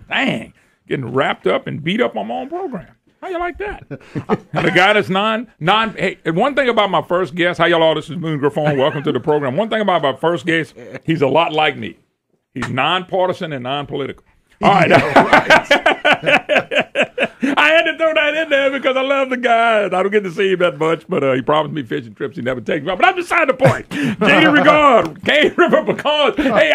Dang, getting wrapped up and beat up on my own program. How you like that? And the guy that's hey, and one thing about my first guest, how y'all all, this is Moon Griffon, welcome to the program. One thing about my first guest, he's a lot like me. He's nonpartisan and non-political. All right. I had to throw that in there because I love the guy. I don't get to see him that much, but he promised me fishing trips he never takes me on. But I'm beside the point. JD Regard, Cane River Pecans. Hey,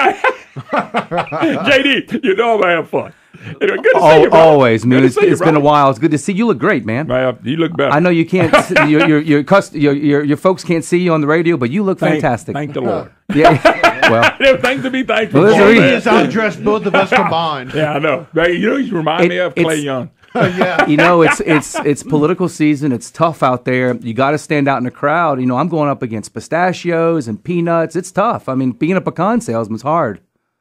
JD, you know I'm going to have fun. Anyway, good to see you, bro. Always, man. It's been a while. It's good to see you. Look great, man. You look better. I know you can't. Your folks can't see you on the radio, but you look fantastic. Thank the Lord. Yeah. Well, there's things to be thankful for. He has outdressed both of us combined. Yeah, I know. You know, you remind me of Clay Young. Yeah. You know, it's political season. It's tough out there. You got to stand out in the crowd. You know, I'm going up against pistachios and peanuts. It's tough. I mean, being a pecan salesman's hard.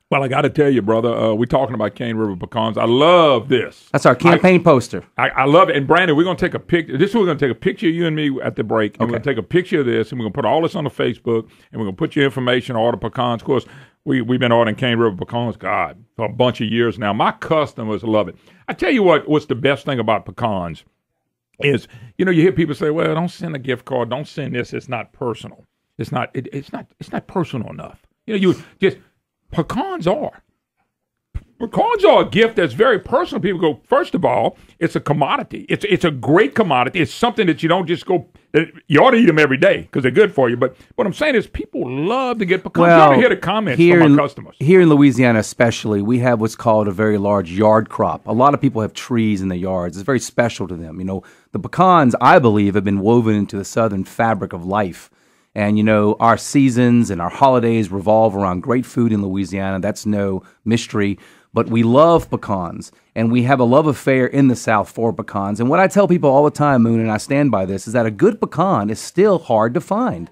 Well, I got to tell you, brother, we're talking about Cane River Pecans. I love this. That's our campaign poster. I love it. And, Brandon, we're going to take a picture. We're going to take a picture of you and me at the break. And we're going to take a picture of this, and we're going to put all this on the Facebook, and we're going to put your information, order pecans. Of course, we've been ordering Cane River Pecans, God, for a bunch of years now. My customers love it. I tell you what's the best thing about pecans is, you know, you hear people say, well, don't send a gift card. Don't send this. It's not personal. It's not personal enough. You know, you just... Pecans are a gift that's very personal. People go, first of all, it's a commodity. It's a great commodity. It's something that you don't just go. You ought to eat them every day because they're good for you. But what I'm saying is, people love to get pecans. You ought to hear the comments from our customers. Here in Louisiana, especially, we have what's called a very large yard crop. A lot of people have trees in their yards. It's very special to them. You know, the pecans, I believe, have been woven into the southern fabric of life. And, you know, our seasons and our holidays revolve around great food in Louisiana. That's no mystery. But we love pecans, and we have a love affair in the South for pecans. And what I tell people all the time, Moon, and I stand by this, is that a good pecan is still hard to find.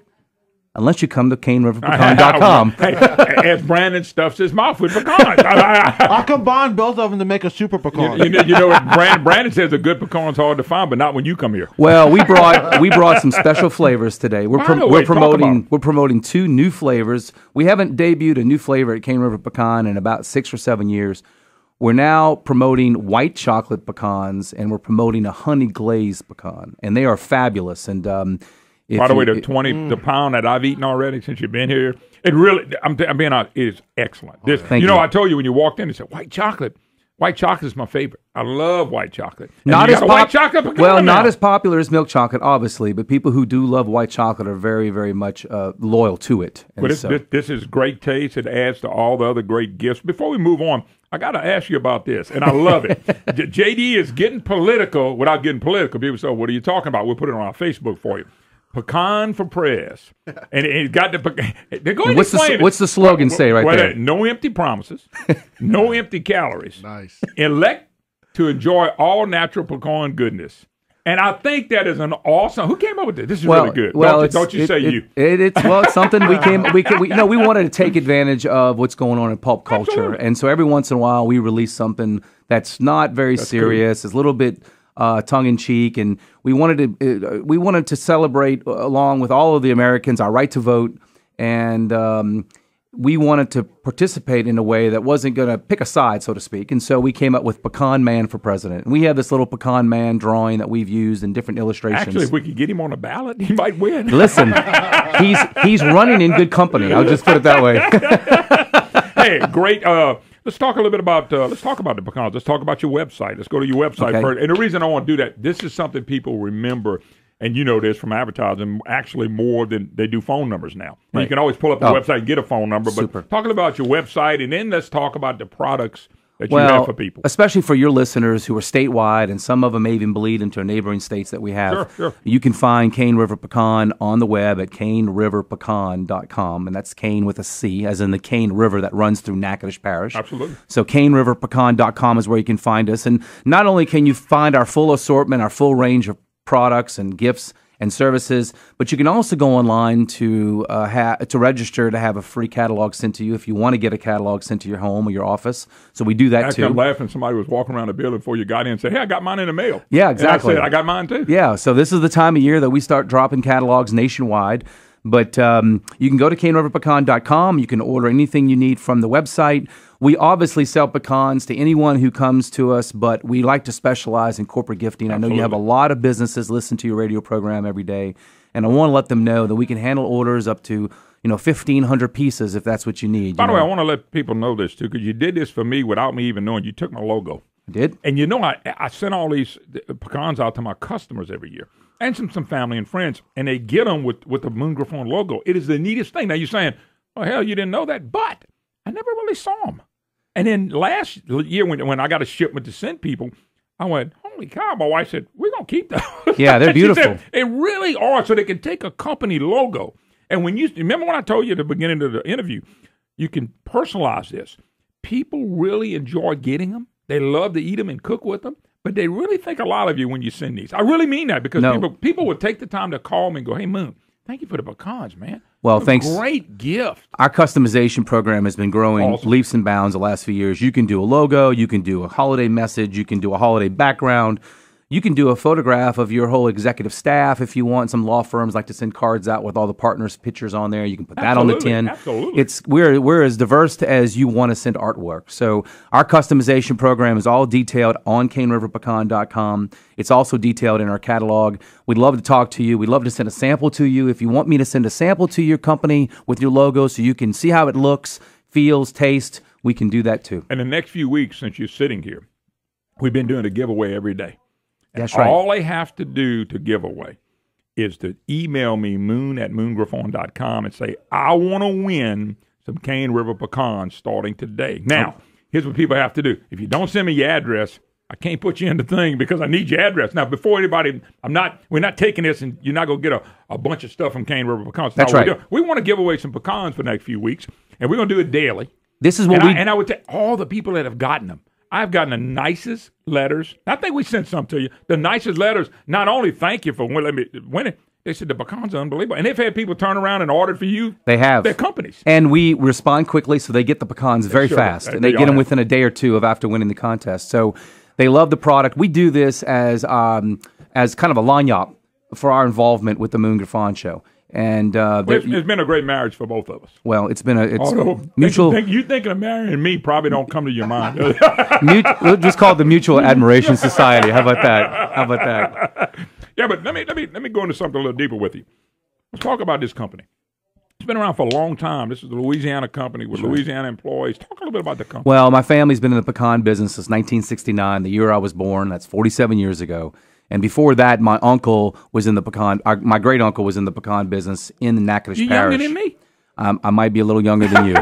Unless you come to caneriverpecan.com. Hey, as Brandon stuffs his mouth with pecans. I'll combine both of them to make a super pecan. You know what Brandon says, a good pecan's hard to find, but not when you come here. Well, we brought some special flavors today. We're promoting two new flavors. We haven't debuted a new flavor at Cane River Pecan in about 6 or 7 years. We're now promoting white chocolate pecans, and we're promoting a honey glazed pecan, and they are fabulous. And by the way, the pound that I've eaten already since you've been here, it really, I'm being honest, it is excellent. Thank you. I told you when you walked in, you said, white chocolate. White chocolate is my favorite. I love white chocolate. Not as white chocolate pecan well, now. not as popular as milk chocolate, obviously, but people who do love white chocolate are very, very much loyal to it. But this is great taste. It adds to all the other great gifts. Before we move on, I got to ask you about this, and I love it. JD is getting political without getting political. People say, what are you talking about? We'll put it on our Facebook for you. Pecan for prayers, and it got the. They're going what's the slogan say right there? No empty promises, no empty calories. Nice. Elect to enjoy all natural pecan goodness, and I think that is an awesome. Who came up with this? This is really good. Well, don't you say you? It's something we wanted to take advantage of what's going on in pulp culture, Absolutely. and so every once in a while we release something that's not very serious. Cool. It's a little bit. Tongue in cheek, and we wanted to celebrate along with all of the Americans our right to vote, and we wanted to participate in a way that wasn't going to pick a side, so to speak. And so we came up with Pecan Man for President. And we have this little Pecan Man drawing that we've used in different illustrations. Actually, if we could get him on a ballot, he might win. Listen, he's running in good company. I'll just put it that way. Hey, great. Let's talk a little bit about. Let's talk about the pecans. Let's talk about your website. Let's go to your website first. And the reason I want to do that, this is something people remember, and you know this from advertising, actually more than they do phone numbers now. Right. You can always pull up the website and get a phone number. But talking about your website, and then let's talk about the products that you have for people. Especially for your listeners who are statewide, and some of them may even bleed into neighboring states that we have. Sure. You can find Cane River Pecan on the web at caneriverpecan.com, and that's Cane with a C, as in the Cane River that runs through Natchitoches Parish. Absolutely. So caneriverpecan.com is where you can find us. And not only can you find our full assortment, our full range of products and gifts and services, but you can also go online to register to have a free catalog sent to you if you want to get a catalog sent to your home or your office. So we do that too. I'm laughing. Somebody was walking around the building before you got in and said, "Hey, I got mine in the mail." Yeah, exactly. And I said, "I got mine too." Yeah. So this is the time of year that we start dropping catalogs nationwide. But you can go to caneriverpecan.com. You can order anything you need from the website. We obviously sell pecans to anyone who comes to us, but we like to specialize in corporate gifting. Absolutely. I know you have a lot of businesses listen to your radio program every day, and I want to let them know that we can handle orders up to 1,500 pieces if that's what you need. By the way, I want to let people know this too, because you did this for me without me even knowing. You took my logo. I did. And I send all these pecans out to my customers every year, and some family and friends, and they get them with the Moon Griffon logo. It is the neatest thing. Now you're saying, oh hell, you didn't know that, but I never really saw them. And then last year when I got a shipment to send people, I went, holy cow! My wife said, we're gonna keep those. Yeah, they're beautiful. She said, they really are. So they can take a company logo. And when you remember when I told you at the beginning of the interview, you can personalize this. People really enjoy getting them. They love to eat them and cook with them. But they really think a lot of you when you send these. I really mean that, because people would take the time to call me and go, hey, Moon, thank you for the pecans, man. Well, thanks. Great gift. Our customization program has been growing leaps and bounds the last few years. You can do a logo. You can do a holiday message. You can do a holiday background. You can do a photograph of your whole executive staff if you want. Some law firms like to send cards out with all the partners' pictures on there. You can put that on the tin. Absolutely. We're as diverse as you want to send artwork. So our customization program is all detailed on caneriverpecan.com. It's also detailed in our catalog. We'd love to talk to you. We'd love to send a sample to you. If you want me to send a sample to your company with your logo so you can see how it looks, feels, tastes, we can do that too. And the next few weeks, since you're sitting here, we've been doing a giveaway every day. That's right. All they have to do to give away is to email me, moon@moongriffon.com, and say, I want to win some Cane River pecans starting today. Now, here's what people have to do. If you don't send me your address, I can't put you in the thing because I need your address. Now, before anybody, we're not taking this, and you're not going to get a bunch of stuff from Cane River pecans. That's right. We want to give away some pecans for the next few weeks, and we're going to do it daily. This is what I would tell all the people that have gotten them. I've gotten the nicest letters. I think we sent some to you. The nicest letters. Not only thank you for winning, they said the pecans are unbelievable. And they've had people turn around and order for you. They have. Their companies. And we respond quickly, so they get the pecans very fast. And they get them within a day or two of after winning the contest. So they love the product. We do this as kind of a lagniappe for our involvement with the Moon Griffon show. And it's been a great marriage for both of us. Well, it's been Although, mutual. You thinking of marrying me probably don't come to your mind. We'll just call it the Mutual Admiration Society. How about that? Yeah, but let me go into something a little deeper with you. Let's talk about this company. It's been around for a long time. This is a Louisiana company with Louisiana employees. Talk a little bit about the company. Well, my family's been in the pecan business since 1969, the year I was born. That's 47 years ago. And before that, my uncle was in the pecan. My great uncle was in the pecan business in the Natchitoches Parish. You're younger than me. I might be a little younger than you.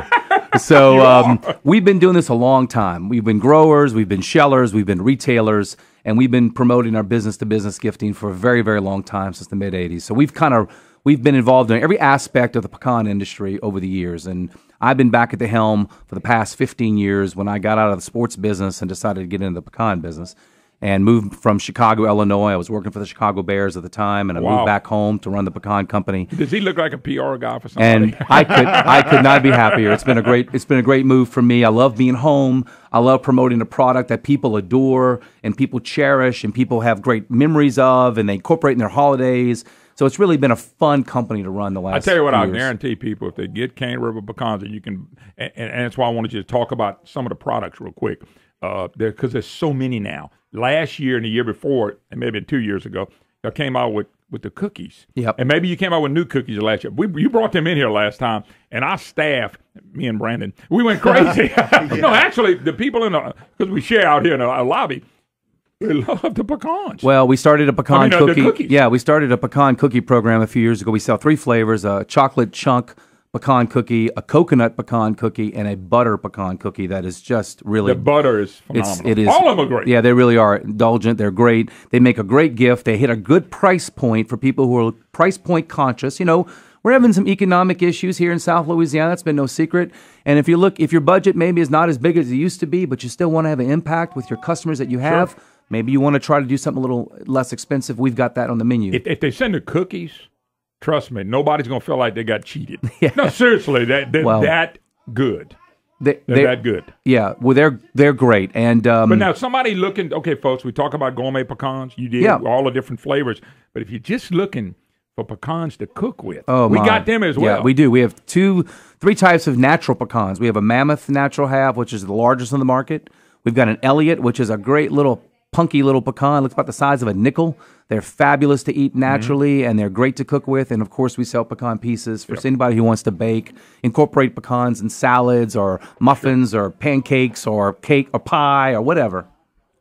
So we've been doing this a long time. We've been growers, we've been shellers, we've been retailers, and we've been promoting our business-to-business gifting for a very, very long time, since the mid-'80s. So we've been involved in every aspect of the pecan industry over the years. And I've been back at the helm for the past 15 years when I got out of the sports business and decided to get into the pecan business. And moved from Chicago, Illinois. I was working for the Chicago Bears at the time, and I moved back home to run the pecan company. Does he look like a PR guy for somebody? And I could not be happier. It's been a great move for me. I love being home. I love promoting a product that people adore and people cherish and people have great memories of, and they incorporate in their holidays. So it's really been a fun company to run the last. I tell you what, years. I'll guarantee people if they get Cane River pecans, and you can, and that's why I wanted you to talk about some of the products real quick, because there's so many now. Last year and the year before, and maybe 2 years ago, I came out with the cookies. Yep. And maybe you came out with new cookies last year. You brought them in here last time, and our staff, me and Brandon, we went crazy. No, actually, the people because we share out here in the lobby, they love the pecans. Well, we started a pecan cookie. cookies. Yeah, we started a pecan cookie program a few years ago. We sell 3 flavors: a chocolate chunk pecan cookie, a coconut pecan cookie, and a butter pecan cookie that is just really... The butter is phenomenal. It is. All of them are great. Yeah, they really are indulgent. They're great. They make a great gift. They hit a good price point for people who are price point conscious. You know, we're having some economic issues here in South Louisiana. That's been no secret. And if your budget maybe is not as big as it used to be, but you still want to have an impact with your customers that you have, maybe you want to try to do something a little less expensive, we've got that on the menu. If they send the cookies... Trust me, nobody's going to feel like they got cheated. Yeah. No, seriously, they're that good. They're that good. Yeah, well, they're great. And but now somebody looking, okay, folks, we talk about gourmet pecans. You did all the different flavors. But if you're just looking for pecans to cook with. Oh, we my. got them as well. Yeah, we do. We have three types of natural pecans. We have a Mammoth natural half, which is the largest on the market. We've got an Elliott, which is a great little punky little pecan. Looks about the size of a nickel. They're fabulous to eat naturally, and they're great to cook with. And, of course, we sell pecan pieces for anybody who wants to bake, incorporate pecans in salads or muffins or pancakes or cake or pie or whatever.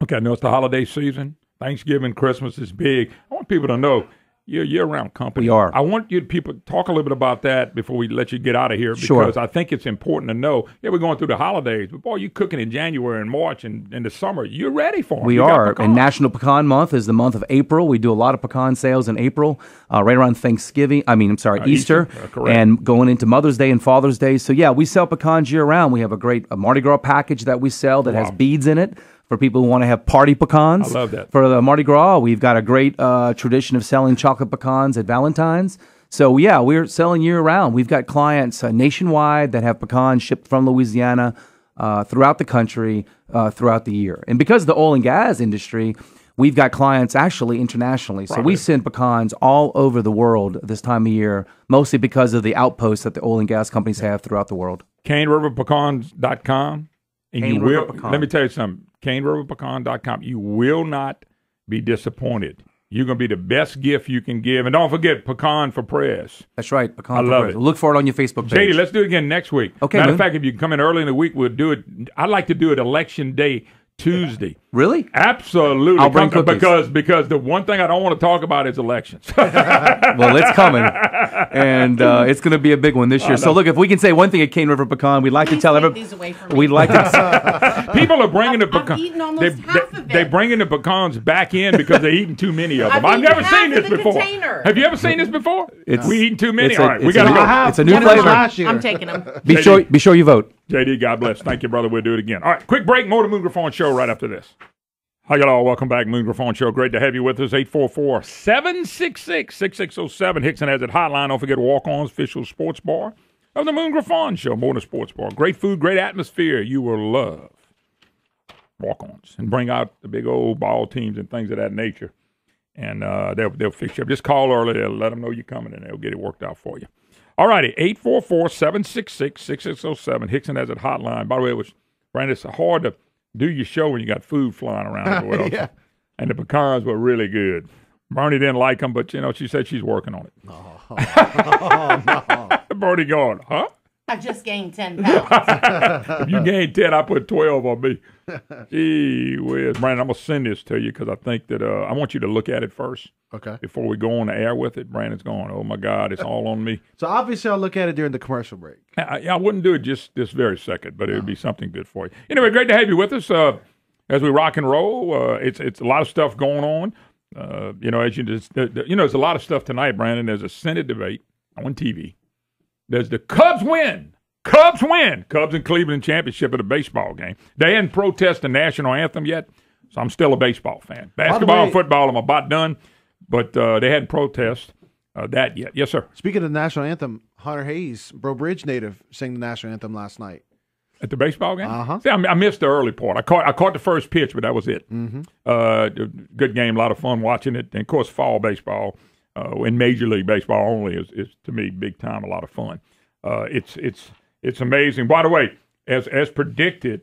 Okay, I know it's the holiday season. Thanksgiving, Christmas is big. I want people to know you're a year-round company. We are. I want you people to talk a little bit about that before we let you get out of here, because I think it's important to know. Yeah, we're going through the holidays, but boy, you cooking in January and March and in the summer. You're ready for them. We are. And National Pecan Month is the month of April. We do a lot of pecan sales in April, right around Thanksgiving. Easter. Correct. And going into Mother's Day and Father's Day. So, yeah, we sell pecans year-round. We have a great Mardi Gras package that we sell that has beads in it, for people who want to have party pecans. I love that. For the Mardi Gras, we've got a great tradition of selling chocolate pecans at Valentine's. So, yeah, we're selling year-round. We've got clients nationwide that have pecans shipped from Louisiana throughout the country throughout the year. And because of the oil and gas industry, we've got clients actually internationally. So we send pecans all over the world this time of year, mostly because of the outposts that the oil and gas companies have throughout the world. CaneRiverPecans.com. And Cane you River will. Pecan. Let me tell you something. CaneRiverPecan.com. You will not be disappointed. You're going to be the best gift you can give. And don't forget, pecan for prayers. That's right. Pecan I for love prayers. it. Look for it on your Facebook page. JD, let's do it again next week. Okay, Matter of man. fact, if you can come in early in the week, we'll do it. I'd like to do it Election Day Tuesday. Really? Absolutely. I'll bring cookies. Because the one thing I don't want to talk about is elections. Well, it's coming, and it's going to be a big one this year. So, look, if we can say one thing at Cane River Pecan, we'd like to tell everybody. These away from me. We'd like to. People are bringing the I've pecans. eaten almost half of it. They're bringing the pecans back in because they're eating too many of them. I've I've never eaten seen half this of the before. container. Have you ever seen this before? We eating too many. it's a- All right, we it's got to a- go. It's a new One of flavor. last year. I'm taking them. Be sure you vote. JD, God bless. Thank you, brother. We'll do it again. All right, quick break. More to Moon Griffon Show right after this. Hi, y'all. Welcome back. Moon Griffon Show. Great to have you with us. 844-766-6607. Hickson has it hotline. Don't forget Walk-On's official sports bar of the Moon Griffon Show. More than a sports bar. Great food, great atmosphere. You will love Walk-Ons. And bring out the big old ball teams and things of that nature. And they'll fix you up. Just call early. They'll let them know you're coming, and they'll get it worked out for you. All righty. 844-766-6607. Hickson has it hotline. By the way, Brandon, it's hard to do your show when you got food flying around everywhere. Yeah. And the pecans were really good. Bernie didn't like them, but, she said she's working on it. Oh, no. Bernie going, huh? I just gained 10 pounds. If you gained 10, I put 12 on me. Gee whiz. Brandon, I'm going to send this to you because I think that I want you to look at it first. Okay. Before we go on the air with it. Brandon's going, oh, my God, it's all on me. So obviously I'll look at it during the commercial break. I wouldn't do it just this very second, but it would be something good for you. Anyway, great to have you with us as we rock and roll. It's a lot of stuff going on. As there's a lot of stuff tonight, Brandon. There's a Senate debate on TV. There's the Cubs win. Cubs win. Cubs and Cleveland championship at a baseball game. They hadn't protested the national anthem yet, so I'm still a baseball fan. Basketball and football, I'm about done, but they hadn't protested that yet. Yes, sir. Speaking of the national anthem, Hunter Hayes, Bro Bridge native, sang the national anthem last night. At the baseball game? Uh-huh. See, I missed the early part. I caught the first pitch, but that was it. Mm-hmm. Good game, a lot of fun watching it. And, of course, fall baseball in Major League Baseball only is to me, big time, a lot of fun. It's amazing. By the way, as predicted,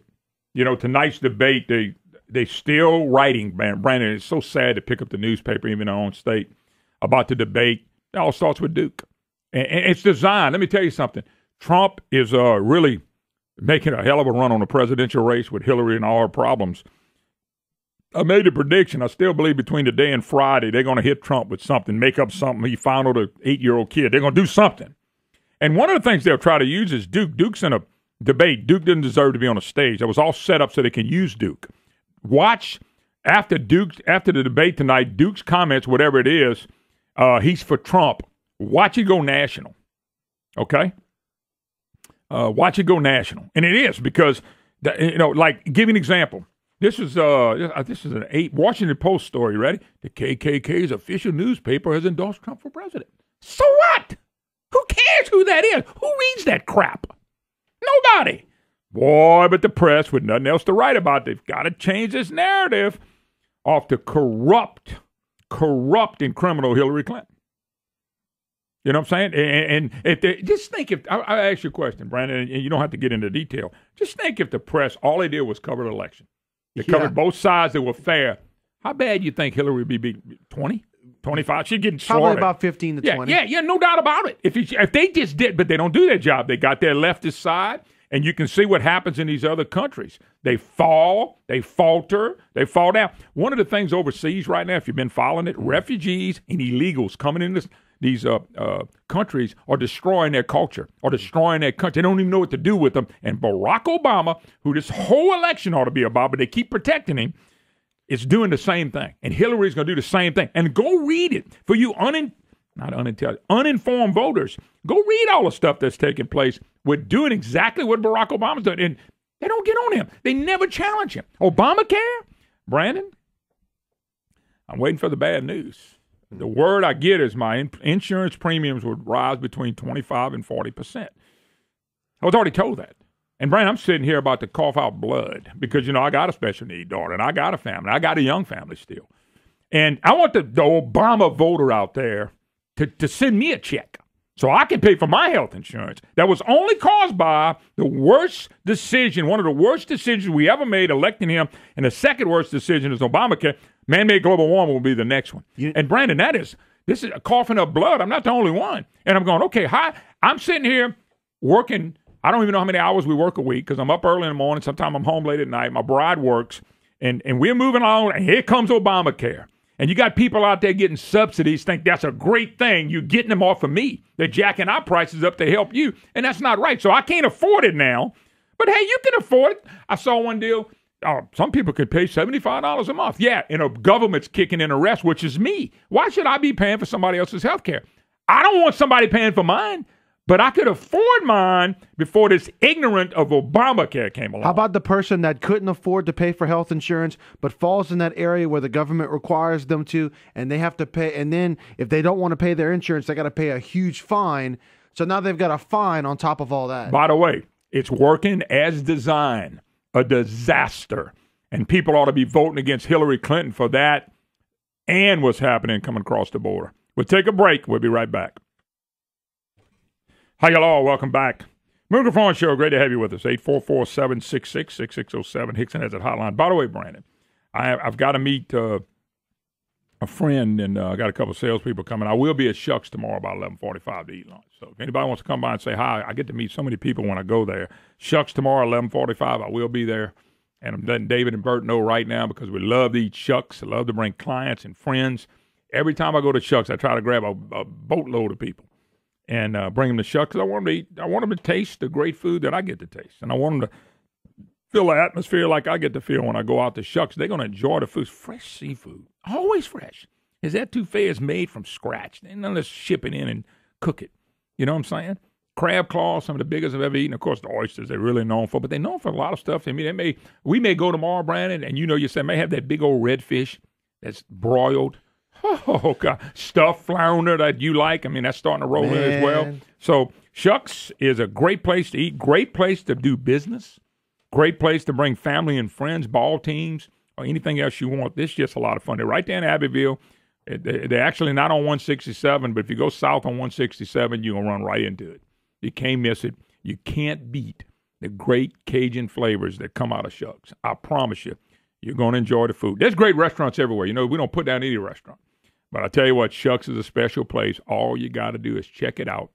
tonight's debate, they still writing, Brandon. It's so sad to pick up the newspaper, even in our own state, about the debate. It all starts with Duke. And it's designed. Let me tell you something. Trump is really making a hell of a run on the presidential race with Hillary and all her problems. I made a prediction. I still believe between today and Friday, they're going to hit Trump with something, make up something. He found an 8-year-old kid. They're going to do something. And one of the things they'll try to use is Duke. Duke's in a debate. Duke didn't deserve to be on a stage. That was all set up so they can use Duke. Watch after the debate tonight, Duke's comments, whatever it is, he's for Trump. Watch it go national. Okay? Watch it go national. And it is because, give you an example. This is an Washington Post story. Ready? The KKK's official newspaper has endorsed Trump for president. So what? Who cares who that is? Who reads that crap? Nobody. Boy, but the press with nothing else to write about, they've got to change this narrative off the corrupt and criminal Hillary Clinton. You know what I'm saying? And if just think if I ask you a question, Brandon, and you don't have to get into detail. Just think if the press, all they did was cover the election. They covered both sides that were fair. How bad you think Hillary would be beat? 20? 25? She's getting slaughtered. Probably about 15 to 20. Yeah, no doubt about it. If they just did, but they don't do their job. They got their leftist side, and you can see what happens in these other countries. They fall, they falter, they fall down. One of the things overseas right now, if you've been following it, refugees and illegals coming into these countries are destroying their culture, or destroying their country. They don't even know what to do with them. And Barack Obama, who this whole election ought to be about, but they keep protecting him, is doing the same thing. And Hillary's going to do the same thing. And go read it for you uninformed voters. Go read all the stuff that's taking place with doing exactly what Barack Obama's doing. And they don't get on him. They never challenge him. Obamacare, Brandon, I'm waiting for the bad news. The word I get is my insurance premiums would rise between 25 and 40%. I was already told that. And, Brandon, I'm sitting here about to cough out blood because, I got a special need daughter, and I got a family. I got a young family still. And I want the Obama voter out there to send me a check so I can pay for my health insurance. That was only caused by the worst decision, one of the worst decisions we ever made, electing him, and the second worst decision is Obamacare. Man-made global warming will be the next one. And, Brandon, this is a coughing up blood. I'm not the only one. And I'm going, okay, I'm sitting here working. I don't even know how many hours we work a week because I'm up early in the morning. Sometimes I'm home late at night. My bride works. And we're moving along, and here comes Obamacare. And you got people out there getting subsidies, think that's a great thing. You're getting them off of me. They're jacking our prices up to help you. And that's not right. So I can't afford it now. But, hey, you can afford it. I saw one deal. Some people could pay $75 a month. Yeah, and a government's kicking in a rest, which is me. Why should I be paying for somebody else's health care? I don't want somebody paying for mine, but I could afford mine before this ignorant of Obamacare came along. How about the person that couldn't afford to pay for health insurance but falls in that area where the government requires them to, and they have to pay, and then if they don't want to pay their insurance, they got to pay a huge fine. So now they've got a fine on top of all that. By the way, it's working as designed. A disaster. And people ought to be voting against Hillary Clinton for that and what's happening coming across the border. We'll take a break. We'll be right back. Hi, y'all. Welcome back. Griffon Show. Great to have you with us. 844-766-6607. Hickson has that hotline. By the way, Brandon, I've got to meet a friend, and I got a couple of salespeople coming. I will be at Shucks tomorrow about 11:45 to eat lunch. So if anybody wants to come by and say hi, I get to meet so many people when I go there. Shucks tomorrow 11:45. I will be there, and I'm letting David and Bert know right now because we love to eat Shucks. I love to bring clients and friends. Every time I go to Shucks, I try to grab a boatload of people and bring them to Shucks. I want them to eat. I want them to taste the great food that I get to taste, and I want them to feel the atmosphere like I get to feel when I go out to Shucks. They're going to enjoy the food. Fresh seafood. Always fresh. His etouffee is made from scratch. They don't just ship it in and cook it. You know what I'm saying? Crab claws, some of the biggest I've ever eaten. Of course, the oysters they're really known for, but they're known for a lot of stuff. I mean, we may go tomorrow, Brandon, and you said may have that big old redfish that's broiled. Oh, God. Stuffed flounder that you like. I mean, that's starting to roll in as well. So Shucks is a great place to eat, great place to do business, great place to bring family and friends, ball teams, or anything else you want. This is just a lot of fun. They're right there in Abbeville. They're actually not on 167, but if you go south on 167, you're going to run right into it. You can't miss it. You can't beat the great Cajun flavors that come out of Shucks. I promise you, you're going to enjoy the food. There's great restaurants everywhere. We don't put down any restaurant. But I tell you what, Shucks is a special place. All you got to do is check it out,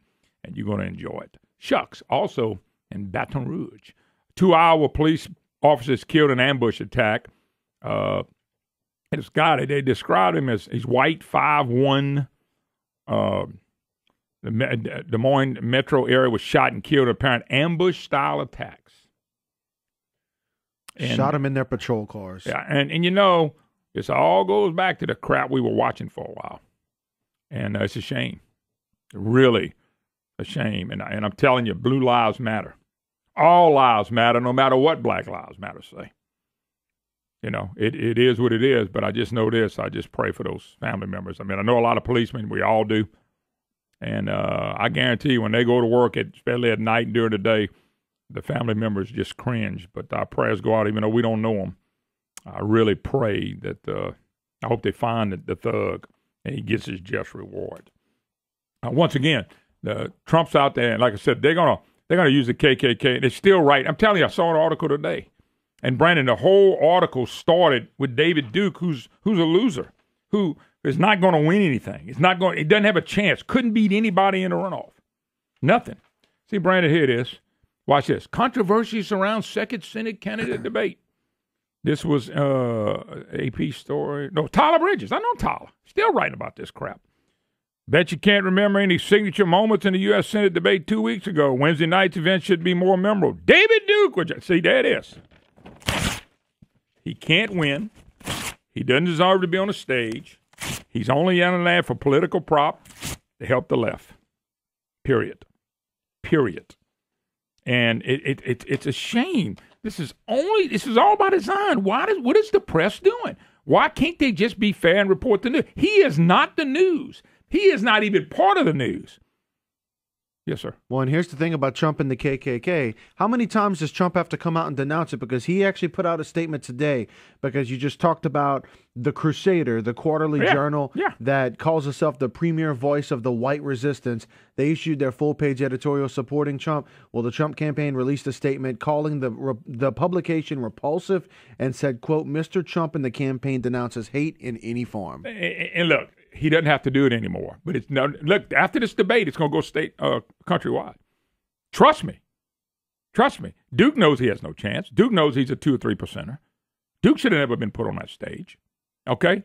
and you're going to enjoy it. Shucks, also in Baton Rouge. 2 Iowa police officers killed in an ambush attack. This guy, they described him as he's white, 5'1". The Des Moines metro area was shot and killed in apparent ambush-style attacks. And, shot him in their patrol cars. Yeah, and this all goes back to the crap we were watching for a while. And it's a shame. Really a shame. And I'm telling you, blue lives matter. All lives matter, no matter what Black Lives Matter say. It is what it is, but I just know this. I just pray for those family members. I mean, I know a lot of policemen. We all do. And I guarantee you, when they go to work, especially at night and during the day, the family members just cringe. But our prayers go out even though we don't know them. I really pray that I hope they find the thug and he gets his just reward. Once again, the Trump's out there, and like I said, they're gonna use the KKK. They're still right. I'm telling you, I saw an article today, and Brandon, the whole article started with David Duke, who's a loser, who is not going to win anything. He doesn't have a chance. Couldn't beat anybody in the runoff. Nothing. See, Brandon, here it is. Watch this. Controversy surrounds second Senate candidate debate. This was AP story. No, Tyler Bridges. I know Tyler. Still writing about this crap. Bet you can't remember any signature moments in the U.S. Senate debate 2 weeks ago. Wednesday night's event should be more memorable. David Duke. See, there it is. He can't win. He doesn't deserve to be on the stage. He's only in there for political prop to help the left. Period. And it's a shame. This is all by design. What is the press doing? Why can't they just be fair and report the news? He is not the news. He is not even part of the news. Yes, sir. Well, and here's the thing about Trump and the KKK. How many times does Trump have to come out and denounce it? Because he actually put out a statement today, because you just talked about the Crusader, the quarterly journal that calls itself the premier voice of the white resistance. They issued their full-page editorial supporting Trump. Well, the Trump campaign released a statement calling the publication repulsive and said, quote, Mr. Trump and the campaign denounces hate in any form. And look, he doesn't have to do it anymore. But look, after this debate, it's going to go countrywide. Trust me. Duke knows he has no chance. Duke knows he's a 2 or 3%er. Duke should have never been put on that stage. Okay?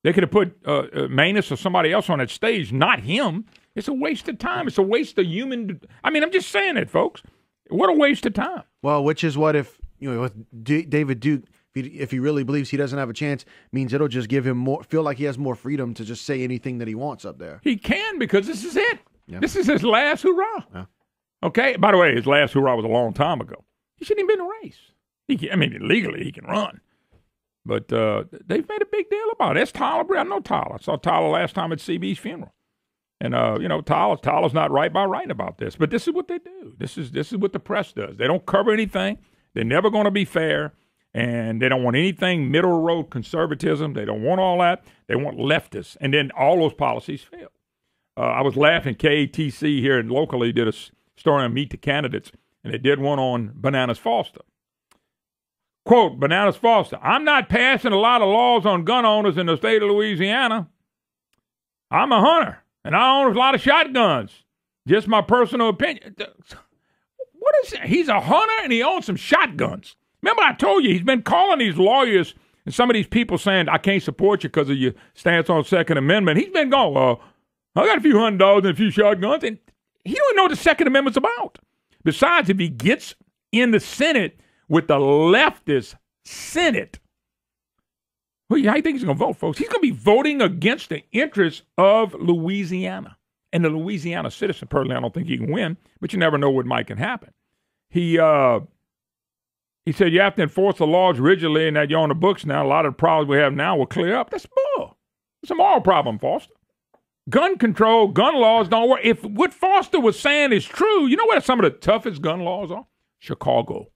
They could have put Manus or somebody else on that stage, not him. It's a waste of time. It's a waste of human. I mean, I'm just saying it, folks. What a waste of time. Well, which is what if, with David Duke, if he really believes he doesn't have a chance, means it'll just give him feel like he has more freedom to just say anything that he wants up there. He can, because this is it. Yeah. This is his last hurrah. Yeah. Okay? By the way, his last hurrah was a long time ago. He shouldn't even been in a race. Legally he can run. But they've made a big deal about it. That's Tyler. I know Tyler. I saw Tyler last time at CB's funeral. And, Tyler's not right by writing about this. But this is what they do. This is what the press does. They don't cover anything. They're never going to be fair. And they don't want anything middle road conservatism. They don't want all that. They want leftists. And then all those policies fail. I was laughing. KATC here locally did a story on Meet the Candidates, and they did one on Bananas Foster. Quote, Bananas Foster, I'm not passing a lot of laws on gun owners in the state of Louisiana. I'm a hunter, and I own a lot of shotguns. Just my personal opinion. What is it? He's a hunter, and he owns some shotguns. Remember, I told you, he's been calling these lawyers and some of these people saying, I can't support you because of your stance on Second Amendment. He's been going, I got a few hunting dogs and a few shotguns, and he don't know what the Second Amendment's about. Besides, if he gets in the Senate with the leftist Senate, well, how do you think he's going to vote, folks? He's going to be voting against the interests of Louisiana and the Louisiana citizen. Personally, I don't think he can win, but you never know what might can happen. He said you have to enforce the laws rigidly and that you're on the books now. A lot of the problems we have now will clear up. That's bull. It's a moral problem, Foster. Gun control, gun laws don't work. If what Foster was saying is true, you know where some of the toughest gun laws are? Chicago,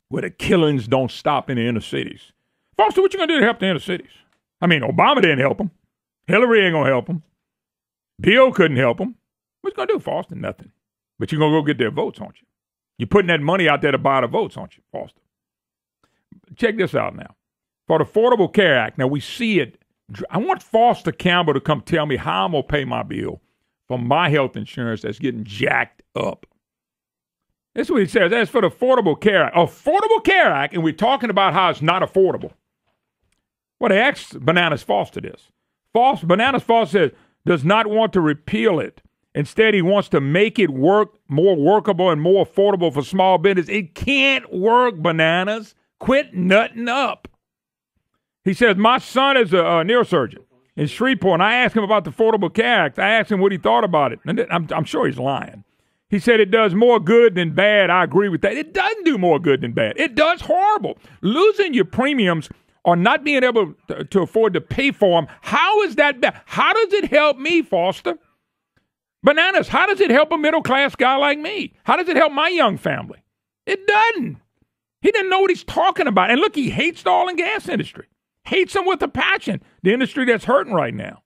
where the killings don't stop in the inner cities. Foster, what you going to do to help the inner cities? I mean, Obama didn't help them. Hillary ain't going to help them. Bill couldn't help them. What you going to do, Foster? Nothing. But you're going to go get their votes, aren't you? You're putting that money out there to buy the votes, aren't you, Foster? Check this out now. For the Affordable Care Act, now we see it. I want Foster Campbell to come tell me how I'm going to pay my bill for my health insurance that's getting jacked up. That's what he says. That's for the Affordable Care Act. Affordable Care Act, and we're talking about how it's not affordable. Well, they asked Bananas Foster this. Bananas Foster says, does not want to repeal it. Instead, he wants to make it work more workable and more affordable for small business. It can't work, Bananas. Quit nutting up. He says, my son is a neurosurgeon in Shreveport, and I asked him about the Affordable Care Act. I asked him what he thought about it. And I'm sure he's lying. He said it does more good than bad. I agree with that. It doesn't do more good than bad. It does horrible. Losing your premiums or not being able to afford to pay for them, how is that bad? How does it help me, Foster? Bananas, how does it help a middle-class guy like me? How does it help my young family? It doesn't. He didn't know what he's talking about. And look, he hates the oil and gas industry. Hates them with a passion. The industry that's hurting right now.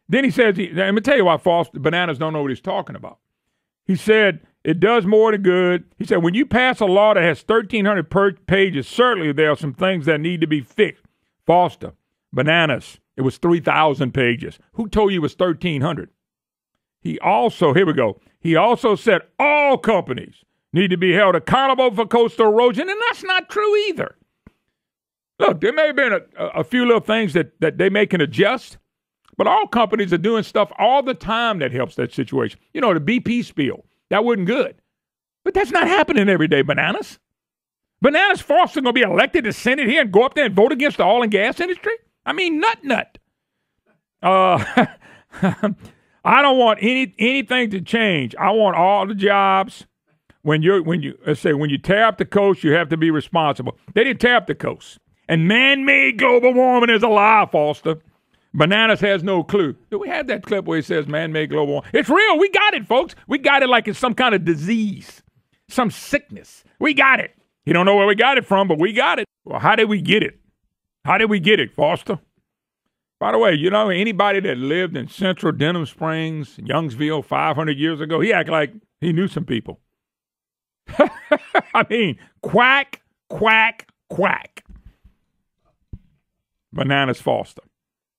Then he says, let me tell you why false bananas don't know what he's talking about. He said, it does more than good. He said, when you pass a law that has 1,300 pages, certainly there are some things that need to be fixed. Foster, bananas, it was 3,000 pages. Who told you it was 1,300? He also, here we go, he also said all companies need to be held accountable for coastal erosion, and that's not true either. Look, there may have been a few little things that they may can adjust, but all companies are doing stuff all the time that helps that situation. You know, the BP spill, that wasn't good. But that's not happening every day, Bananas. Bananas Foster going to be elected to Senate here and go up there and vote against the oil and gas industry? I mean, nut. I don't want anything to change. I want all the jobs. When you tear up the coast, you have to be responsible. They didn't tear up the coast. And man-made global warming is a lie, Foster. Bananas has no clue. Do we have that clip where he says man-made global warming? It's real. We got it, folks. We got it like it's some kind of disease, some sickness. We got it. You don't know where we got it from, but we got it. Well, how did we get it? How did we get it, Foster? By the way, you know, anybody that lived in central Denham Springs, Youngsville 500 years ago, he acted like he knew some people. I mean, quack, quack, quack. Bananas Foster.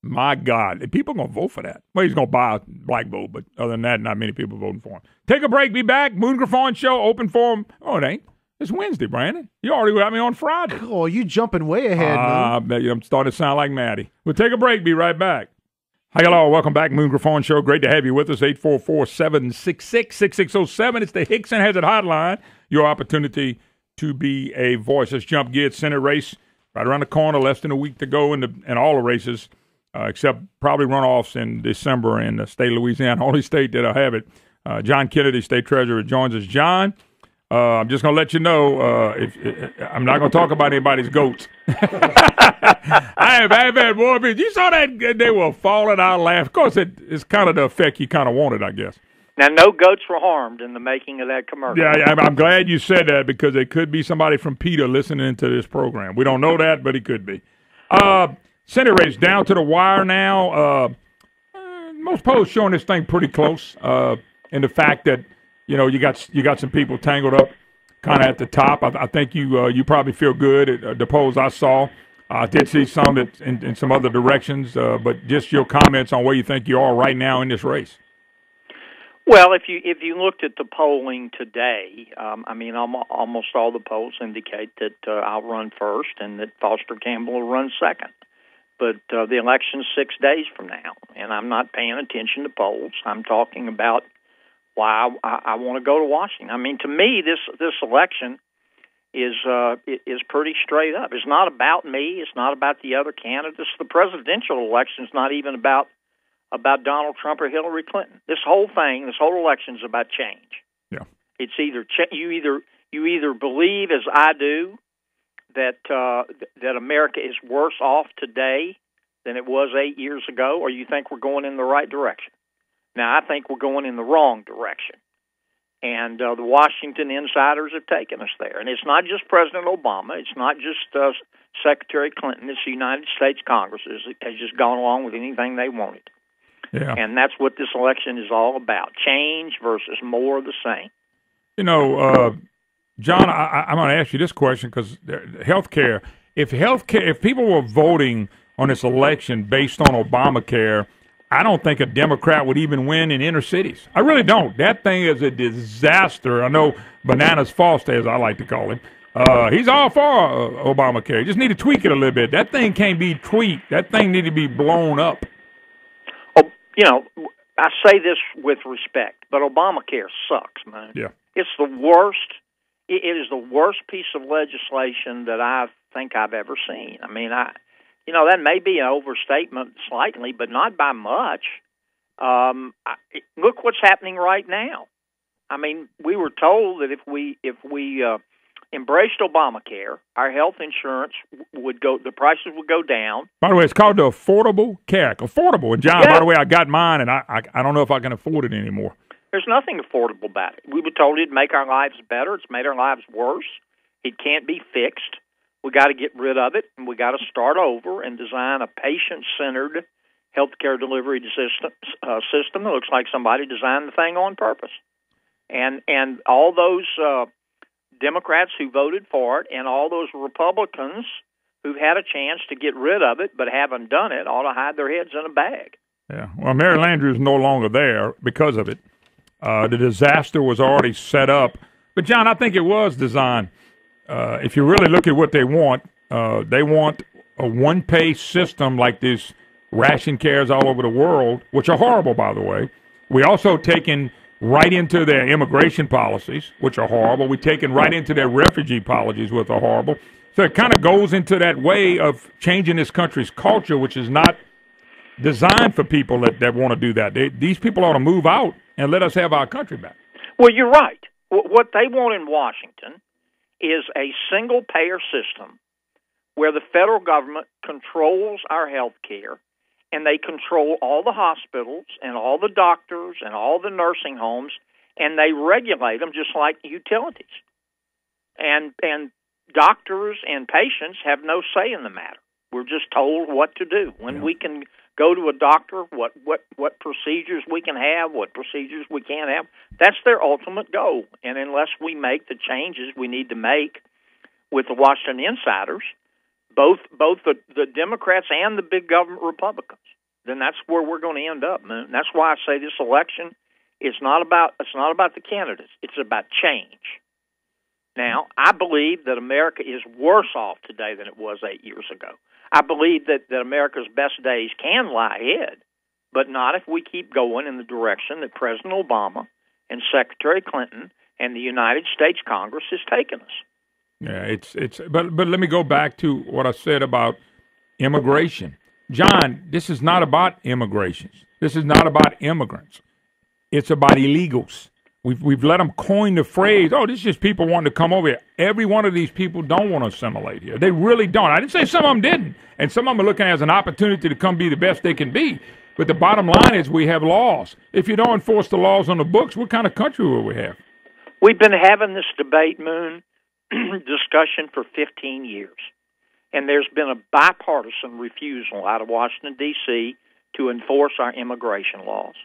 My God. People are going to vote for that. Well, he's going to buy a black vote, but other than that, not many people voting for him. Take a break. Be back. Moon Griffon Show, open forum. Oh, it ain't. It's Wednesday, Brandon. You already got me on Friday. Oh, you jumping way ahead, man. I'm starting to sound like Maddie. We'll take a break. Be right back. Hi, hello. Welcome back. Moon Griffon Show. Great to have you with us. 844-766-6607. It's the Hickson Has It hotline. Your opportunity to be a voice. Let's jump gears. Senate race right around the corner. Less than a week to go in all the races, except probably runoffs in December in the state of Louisiana. Only state that'll have it. John Kennedy, state treasurer, joins us. John, I'm just going to let you know, I'm not going to talk about anybody's goats. I have had more people. You saw that they were falling out laughing. Of course, it's kind of the effect you kind of wanted, I guess. Now, no goats were harmed in the making of that commercial. Yeah, I'm glad you said that because it could be somebody from PETA listening to this program. We don't know that, but it could be. Senate race down to the wire now. Most polls showing this thing pretty close. And the fact that you got some people tangled up kind of at the top. I think you probably feel good at the polls I saw. I did see some in some other directions, but just your comments on where you think you are right now in this race. Well, if you looked at the polling today, almost all the polls indicate that I'll run first and that Foster Campbell will run second. But the election's 6 days from now, and I'm not paying attention to polls. I'm talking about why I want to go to Washington. I mean, to me, this election is pretty straight up. It's not about me. It's not about the other candidates. The presidential election is not even about Donald Trump or Hillary Clinton. This whole election is about change. Yeah, it's either you either believe, as I do, that America is worse off today than it was 8 years ago, or you think we're going in the right direction. Now, I think we're going in the wrong direction, and the Washington insiders have taken us there. And it's not just President Obama. It's not just Secretary Clinton. It's the United States Congress has just gone along with anything they wanted. Yeah. And that's what this election is all about, change versus more of the same. John, I'm going to ask you this question because healthcare. If people were voting on this election based on Obamacare, I don't think a Democrat would even win in inner cities. I really don't. That thing is a disaster. I know Bananas Foster, as I like to call him. He's all for Obamacare. You just need to tweak it a little bit. That thing can't be tweaked. That thing need to be blown up. Oh, I say this with respect, but Obamacare sucks, man. Yeah. It's the worst. It is the worst piece of legislation that I think I've ever seen. I mean, that may be an overstatement slightly, but not by much. Look what's happening right now. I mean, we were told that if we embraced Obamacare, our health insurance the prices would go down. By the way, it's called the Affordable Care. Affordable. And John, By the way, I got mine, and I don't know if I can afford it anymore. There's nothing affordable about it. We were told it'd make our lives better. It's made our lives worse. It can't be fixed. We got to get rid of it, and we got to start over and design a patient-centered healthcare delivery system that looks like somebody designed the thing on purpose. And all those Democrats who voted for it and all those Republicans who've had a chance to get rid of it but haven't done it ought to hide their heads in a bag. Yeah. Well, Mary Landry is no longer there because of it. The disaster was already set up. But, John, I think it was designed. If you really look at what they want a one-pay system like this ration cares all over the world, which are horrible, by the way. We also taken right into their immigration policies, which are horrible. We taken right into their refugee policies, which are horrible. So it kind of goes into that way of changing this country's culture, which is not designed for people that want to do that. These people ought to move out and let us have our country back. Well, you're right. What they want in Washington is a single-payer system where the federal government controls our health care, and they control all the hospitals and all the doctors and all the nursing homes, and they regulate them just like utilities. And doctors and patients have no say in the matter. We're just told what to do. When we can go to a doctor, what procedures we can have, what procedures we can't have, that's their ultimate goal. And unless we make the changes we need to make with the Washington insiders, both the Democrats and the big government Republicans, then that's where we're going to end up, man. That's why I say this election is not about the candidates. It's about change. Now, I believe that America is worse off today than it was 8 years ago. I believe that America's best days can lie ahead, but not if we keep going in the direction that President Obama and Secretary Clinton and the United States Congress has taken us. Yeah, but let me go back to what I said about immigration. John, this is not about immigrations. This is not about immigrants. It's about illegals. We've let them coin the phrase, this is just people wanting to come over here. Every one of these people don't want to assimilate here. They really don't. I didn't say some of them didn't. And some of them are looking at it as an opportunity to come be the best they can be. But the bottom line is we have laws. If you don't enforce the laws on the books, what kind of country will we have? We've been having this debate, Moon, discussion for 15 years. And there's been a bipartisan refusal out of Washington, D.C. to enforce our immigration laws.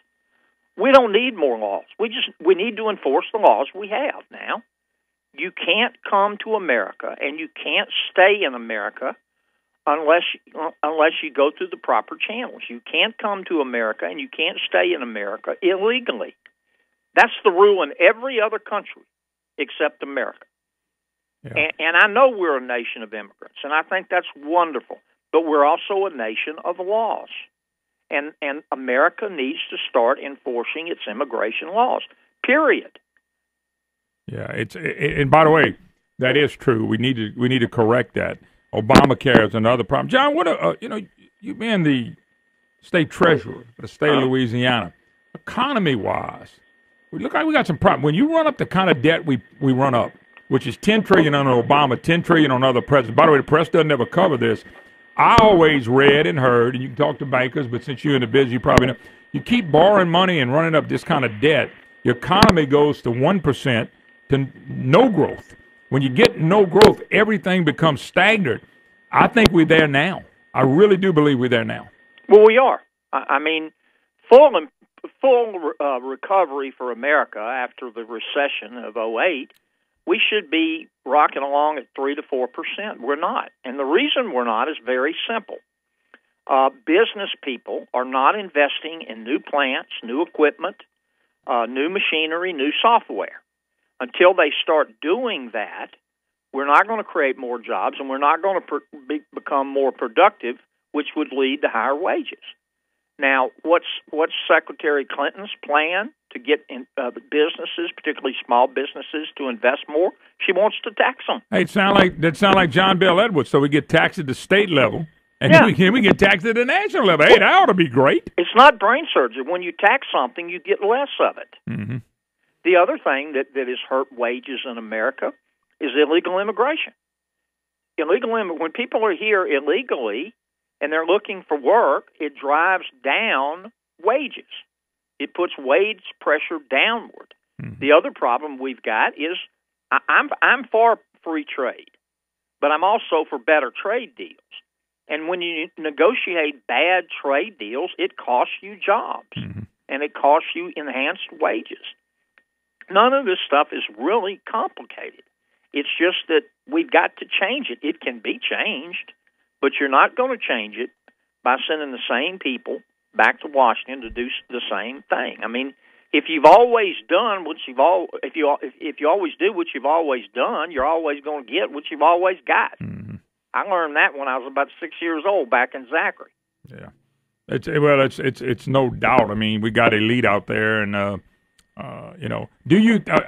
We don't need more laws. We need to enforce the laws we have now. You can't come to America and you can't stay in America unless you go through the proper channels. You can't come to America and you can't stay in America illegally. That's the rule in every other country except America. Yeah. And I know we're a nation of immigrants, and I think that's wonderful. But we're also a nation of laws. And America needs to start enforcing its immigration laws, period. Yeah, and by the way, that is true. We need to correct that. Obamacare is another problem. John, you being the state treasurer for the state of Louisiana, economy-wise, we look like we got some problems. When you run up the kind of debt we run up, which is $10 trillion under Obama, $10 trillion on other presidents. By the way, the press doesn't ever cover this. I always read and heard, and you can talk to bankers, but since you're in the business, you probably know, you keep borrowing money and running up this kind of debt, your economy goes to 1% to no growth. When you get no growth, everything becomes stagnant. I think we're there now. I really do believe we're there now. Well, we are. I mean, full recovery for America after the recession of 2008, we should be rocking along at 3 to 4%. We're not. And the reason we're not is very simple. Business people are not investing in new plants, new equipment, new machinery, new software. Until they start doing that, we're not going to create more jobs, and we're not going to become more productive, which would lead to higher wages. Now, what's Secretary Clinton's plan to get businesses, particularly small businesses, to invest more? She wants to tax them. Hey, that sound like John Bell Edwards. So we get taxed at the state level, and then we get taxed at the national level. Hey, that ought to be great. It's not brain surgery. When you tax something, you get less of it. Mm-hmm. The other thing that has hurt wages in America is illegal immigration. When people are here illegally and they're looking for work, it drives down wages. It puts wage pressure downward. Mm-hmm. The other problem we've got is I'm for free trade, but I'm also for better trade deals. And when you negotiate bad trade deals, it costs you jobs, and it costs you enhanced wages. None of this stuff is really complicated. It's just that we've got to change it. It can be changed, but you're not going to change it by sending the same people back to Washington to do the same thing. I mean, if you've always done what if you always do what you've always done, you're always going to get what you've always got. I learned that when I was about 6 years old back in Zachary. Yeah, it's no doubt. I mean, we got elite out there, and you know,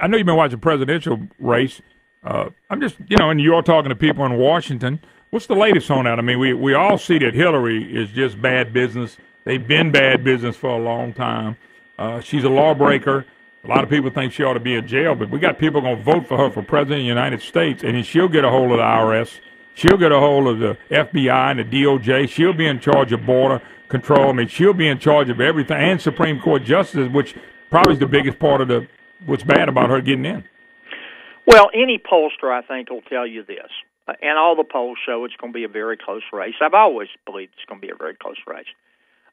I know you've been watching the presidential race. I'm just, and you're talking to people in Washington. What's the latest on that? I mean, we all see that Hillary is just bad business. They've been bad business for a long time. She's a lawbreaker. A lot of people think she ought to be in jail, but we got people going to vote for her for president of the United States, and then she'll get a hold of the IRS. She'll get a hold of the FBI and the DOJ. She'll be in charge of border control. I mean, she'll be in charge of everything, and Supreme Court justices, which probably is the biggest part of what's bad about her getting in. Well, any pollster, I think, will tell you this, and all the polls show it's going to be a very close race. I've always believed it's going to be a very close race.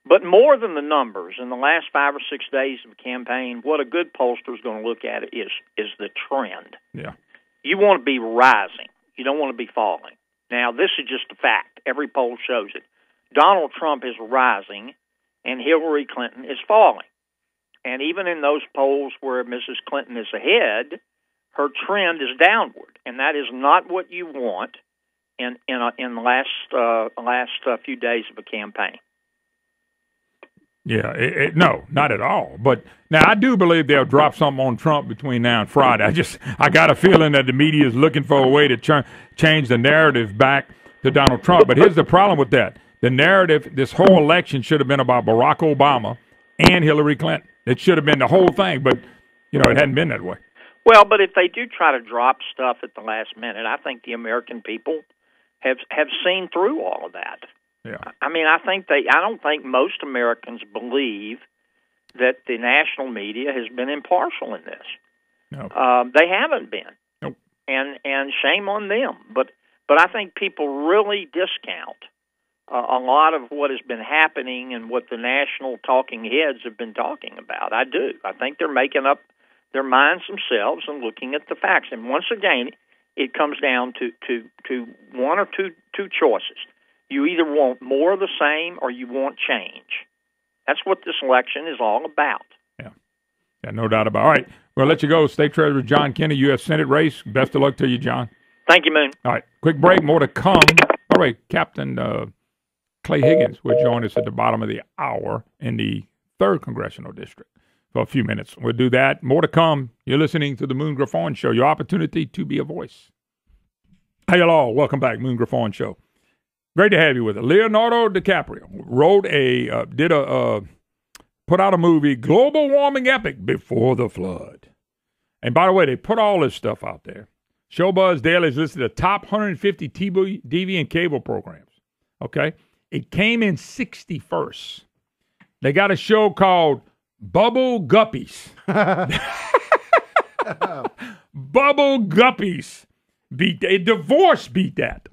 But more than the numbers, in the last 5 or 6 days of the campaign, what a good pollster is going to look at is the trend. Yeah. You want to be rising. You don't want to be falling. Now, this is just a fact. Every poll shows it. Donald Trump is rising, and Hillary Clinton is falling. And even in those polls where Mrs. Clinton is ahead, her trend is downward, and that is not what you want in the last few days of a campaign. Yeah, no, not at all. But now I do believe they'll drop something on Trump between now and Friday. I got a feeling that the media is looking for a way to change the narrative back to Donald Trump. But here's the problem with that. The narrative, this whole election should have been about Barack Obama and Hillary Clinton. It should have been the whole thing, but, it hadn't been that way. Well, but if they do try to drop stuff at the last minute, I think the American people have seen through all of that. Yeah. I mean, I don't think most Americans believe that the national media has been impartial in this. No. They haven't been. Nope. And shame on them. But I think people really discount a lot of what has been happening and what the national talking heads have been talking about. I do. I think they're making up their minds themselves and looking at the facts. And once again, it comes down to one or two choices. You either want more of the same or you want change. That's what this election is all about. Yeah, no doubt about it. All right, we'll let you go. State Treasurer John Kennedy, U.S. Senate race. Best of luck to you, John. Thank you, Moon. All right, quick break. More to come. All right, Captain Clay Higgins will join us at the bottom of the hour in the 3rd Congressional District for a few minutes. We'll do that. More to come. You're listening to the Moon Griffon Show, your opportunity to be a voice. Hey, hello. Welcome back, Moon Griffon Show. Great to have you with us. Leonardo DiCaprio put out a movie, Global Warming Epic, Before the Flood. And by the way, they put all this stuff out there. Showbuzz Daily is listed the top 150 TV and cable programs. Okay? It came in 61st. They got a show called Bubble Guppies. Bubble Guppies. Divorce beat that.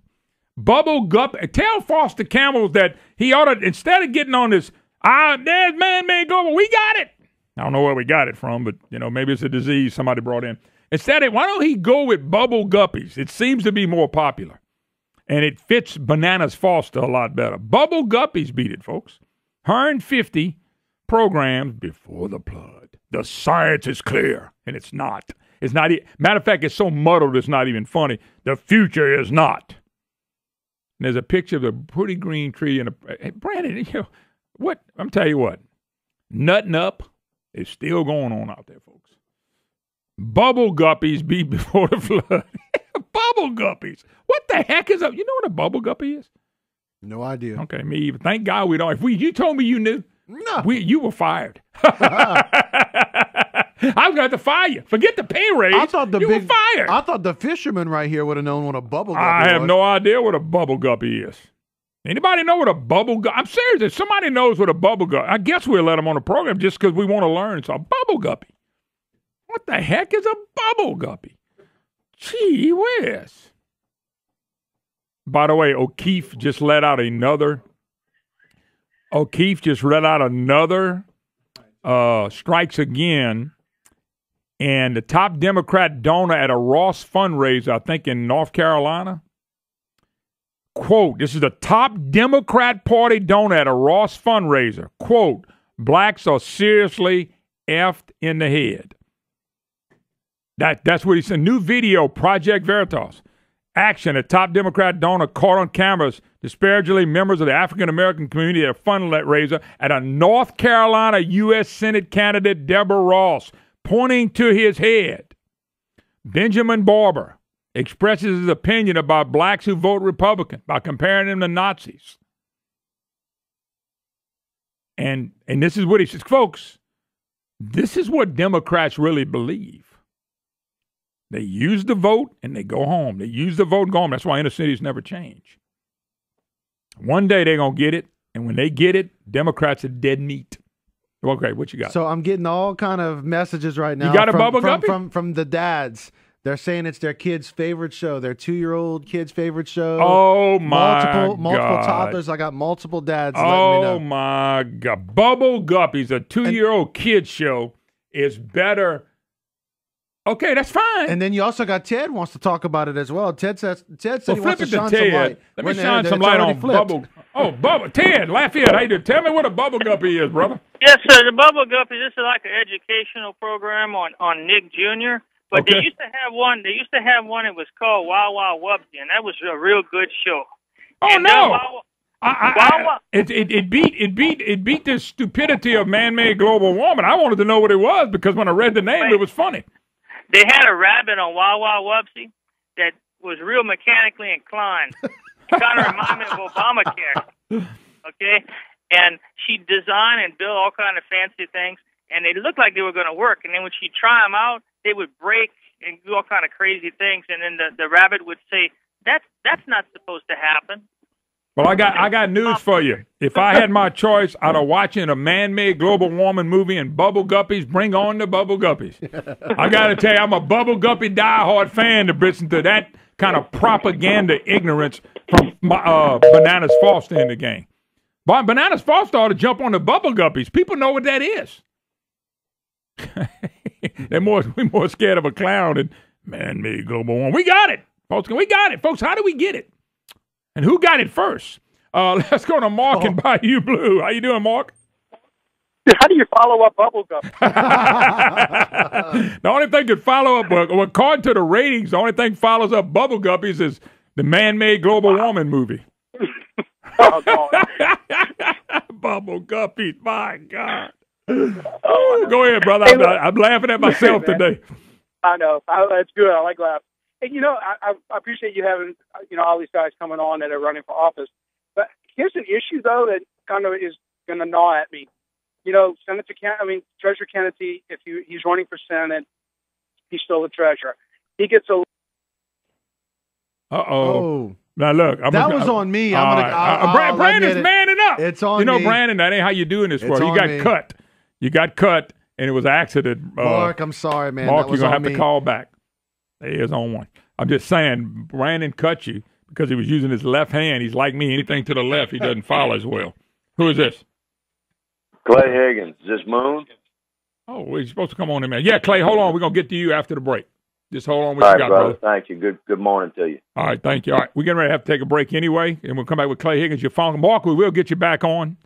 Bubble Guppy. Tell Foster Campbell that he ought to, instead of getting on this, there's man-made global, we got it. I don't know where we got it from, but, maybe it's a disease somebody brought in. Instead, why don't he go with Bubble Guppies? It seems to be more popular. And it fits Bananas Foster a lot better. Bubble Guppies beat it, folks. 150 programs before the flood. The science is clear, and it's not. It's not. Matter of fact, it's so muddled it's not even funny. The future is not. And there's a picture of a pretty green tree and Brandon, what? I'm telling you what. Nutting up is still going on out there, folks. Bubble Guppies beat before the flood. Bubble Guppies. What the heck is up? You know what a bubble guppy is? No idea. Okay, me either. Thank God we don't. You told me you knew. No. You were fired. I was going to have to fire you. Forget the pay raise. You were fired. I thought the fisherman right here would have known what a bubble guppy was. I have no idea what a bubble guppy is. Anybody know what a bubble guppy? I'm serious. If somebody knows what a bubble guppy, I guess we'll let them on the program just because we want to learn. So a bubble guppy. What the heck is a bubble guppy? Gee whiz. By the way, O'Keefe just let out another strikes again. And the top Democrat donor at a Ross fundraiser, I think in North Carolina, quote, this is the top Democrat Party donor at a Ross fundraiser, quote, blacks are seriously effed in the head. That's what he said. New video, Project Veritas. Action, a top Democrat donor caught on cameras disparagingly members of the African-American community at a fundraiser at a North Carolina U.S. Senate candidate, Deborah Ross, pointing to his head. Benjamin Barber expresses his opinion about blacks who vote Republican by comparing them to Nazis. And this is what he says, folks, this is what Democrats really believe. They use the vote and they go home. They use the vote and go home. That's why inner cities never change. One day they're going to get it, and when they get it, Democrats are dead meat. Okay, what you got? So I'm getting all kind of messages right now. You got a bubble guppy? From the dads. They're saying it's their kid's favorite show, their 2-year-old kid's favorite show. Oh, my God. Multiple toddlers. I got multiple dads letting me know. Oh, my God. Bubble Guppies, a 2-year-old kid's show, is better. Okay, that's fine. And then you also got Ted wants to talk about it as well. Ted said he wants to shine Ted. some light. Let me shine some light on Bubble. Oh, Bubble. Ted, Lafayette, how you doing? Tell me what a Bubble Guppy is, brother. Yes, sir. The Bubble Guppy, this is like an educational program on Nick Jr., but Okay. They used to have one. It was called Wow Wow Wubsy, and that was a real good show. Oh, and no. Wow, It beat the stupidity of man-made global warming. I wanted to know what it was because when I read the name, it was funny. They had a rabbit on Wow Wow Wubsy that was real mechanically inclined. It kind of reminded me of Obamacare. Okay, and she designed and built all kind of fancy things, and they looked like they were going to work. And then when she'd try them out, they would break and do all kind of crazy things. And then the rabbit would say, "That's not supposed to happen." Well, I got news for you. If I had my choice out of watching a man-made global warming movie and Bubble Guppies, bring on the Bubble Guppies. I got to tell you, I'm a Bubble Guppy diehard fan to listen to that kind of propaganda ignorance from Bananas Foster in the game. But Bananas Foster ought to jump on the Bubble Guppies. People know what that is. We're more scared of a clown than man-made global warming. We got it, folks. We got it, folks. How do we get it? And who got it first? Let's go to Mark in Bayou Blue. How you doing, Mark? How do you follow up Bubble Guppy? The only thing that follow up, according to the ratings, the only thing follows up Bubble Guppies is the man-made global warming movie. Oh, God. Bubble Guppies, my God. Go ahead, brother. I'm laughing at myself today. I know. That's good. I like laughing. And, I appreciate you having, all these guys coming on that are running for office. But here's an issue, though, that kind of is going to gnaw at me. Treasurer Kennedy, if he's running for Senate, he's still the treasurer. He gets a... Oh. Now, look. That was on me. Brandon's manning up. It's on me. Brandon, that ain't how you doing this work. You got cut. You got cut, and it was an accident. Mark, I'm sorry, man. Mark, you're going to have to call back. He is on one. I'm just saying, Brandon cut you because he was using his left hand. He's like me. Anything to the left, he doesn't follow as well. Who is this? Clay Higgins. Is this Moon? Oh, he's supposed to come on in, man. Yeah, Clay, hold on. We're going to get to you after the break. Just hold on. All right, brother. Thank you. Good morning to you. All right, thank you. All right, we're getting ready to have to take a break anyway, and we'll come back with Clay Higgins. Your phone. Mark, we will get you back on.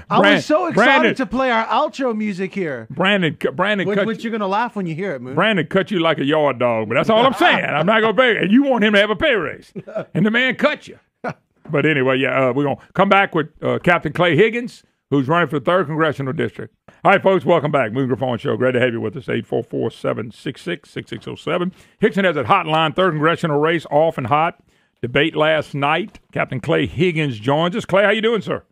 I was so excited to play our outro music here. Brandon which you're going to laugh when you hear it, Moon. Brandon cut you like a yard dog, but that's all I'm saying. I'm not going to pay. And you want him to have a pay raise, and the man cut you. But anyway, we're going to come back with Captain Clay Higgins, who's running for the 3rd Congressional District. All right, folks, welcome back. Moon Griffon Show. Great to have you with us. 844-766-6607. Hickson has that hotline, 3rd Congressional race, off and hot. Debate last night. Captain Clay Higgins joins us. Clay, how you doing, sir?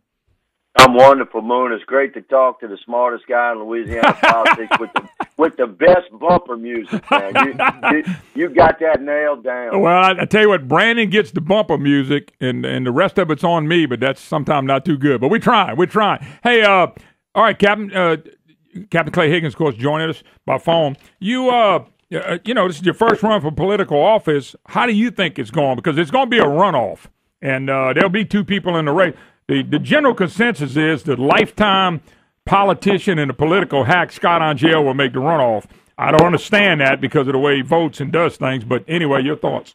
I'm wonderful, Moon. It's great to talk to the smartest guy in Louisiana politics with the best bumper music, man. You got that nailed down. Well, I tell you what, Brandon gets the bumper music, and the rest of it's on me, but that's sometimes not too good. But we're trying. Hey, all right, Captain Clay Higgins, of course, joining us by phone. You This is your first run for political office. How do you think it's going? Because it's going to be a runoff, and there'll be two people in the race. The general consensus is the lifetime politician and the political hack Scott Angel will make the runoff. I don't understand that because of the way he votes and does things. But anyway, your thoughts?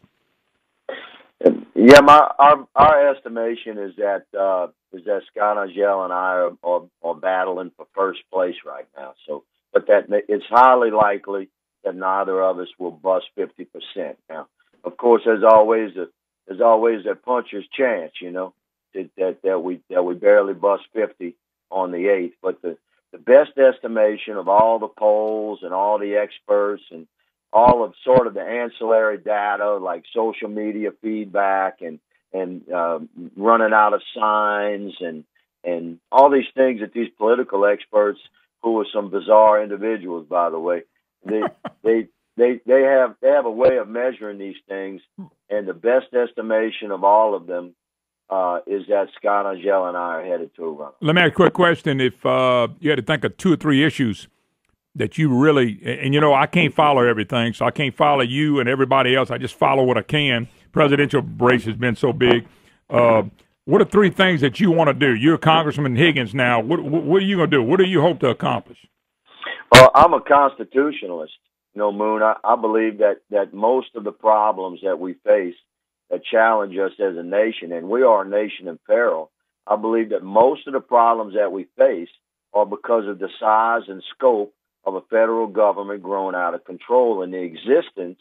Yeah, our estimation is that Scott Angel and I are battling for first place right now. So, but that it's highly likely that neither of us will bust 50%. Now, of course, there's always that puncher's chance, that we barely bust 50 on the 8th. But the best estimation of all the polls and all the experts and all of sort of the ancillary data like social media feedback and running out of signs and all these things that these political experts, who are some bizarre individuals, by the way, they have a way of measuring these things, and the best estimation of all of them is that Scott Angel and I are headed to a run. Let me ask a quick question. If you had to think of 2 or 3 issues that you really, and I can't follow everything, so I can't follow you and everybody else. I just follow what I can. Presidential race has been so big. What are 3 things that you want to do? You're Congressman Higgins now. What are you going to do? What do you hope to accomplish? Well, I'm a constitutionalist, Moon. I believe that most of the problems that we face that challenge us as a nation, and we are a nation in peril, I believe that most of the problems that we face are because of the size and scope of a federal government growing out of control and the existence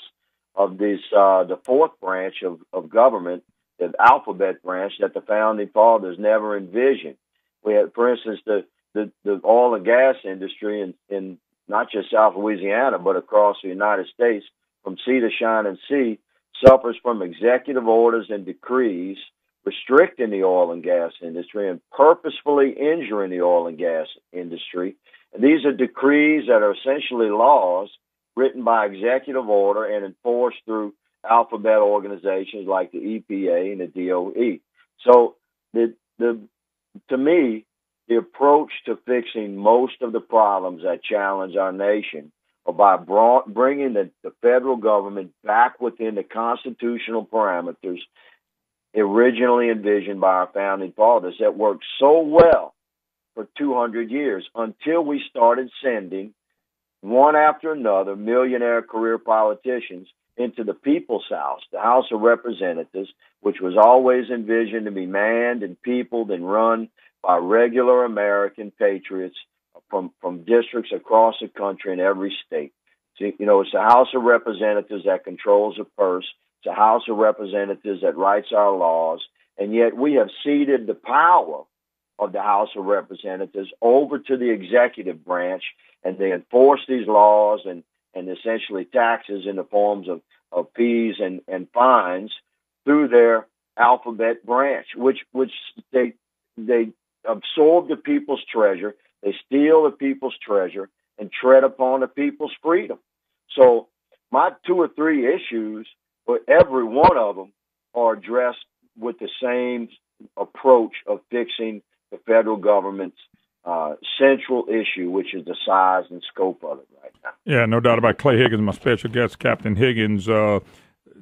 of this the 4th branch of government, the alphabet branch that the founding fathers never envisioned. We had, for instance, the oil and gas industry in not just South Louisiana, but across the United States, from sea to shining sea, suffers from executive orders and decrees restricting the oil and gas industry and purposefully injuring the oil and gas industry. And these are decrees that are essentially laws written by executive order and enforced through alphabet organizations like the EPA and the DOE. So to me, the approach to fixing most of the problems that challenge our nation are by bringing the federal government back within the constitutional parameters originally envisioned by our founding fathers that worked so well for 200 years until we started sending one after another millionaire career politicians into the People's House, the House of Representatives, which was always envisioned to be manned and peopled and run by regular American patriots from districts across the country in every state. So, it's the House of Representatives that controls the purse. It's the House of Representatives that writes our laws. And yet we have ceded the power of the House of Representatives over to the executive branch, and they enforce these laws and essentially taxes in the forms of fees and fines through their alphabet branch, which they absorb the people's treasure, they steal the people's treasure, and tread upon the people's freedom. So my 2 or 3 issues, but every one of them are addressed with the same approach of fixing the federal government's central issue, which is the size and scope of it right now. Yeah, no doubt about it. Clay Higgins, my special guest, Captain Higgins.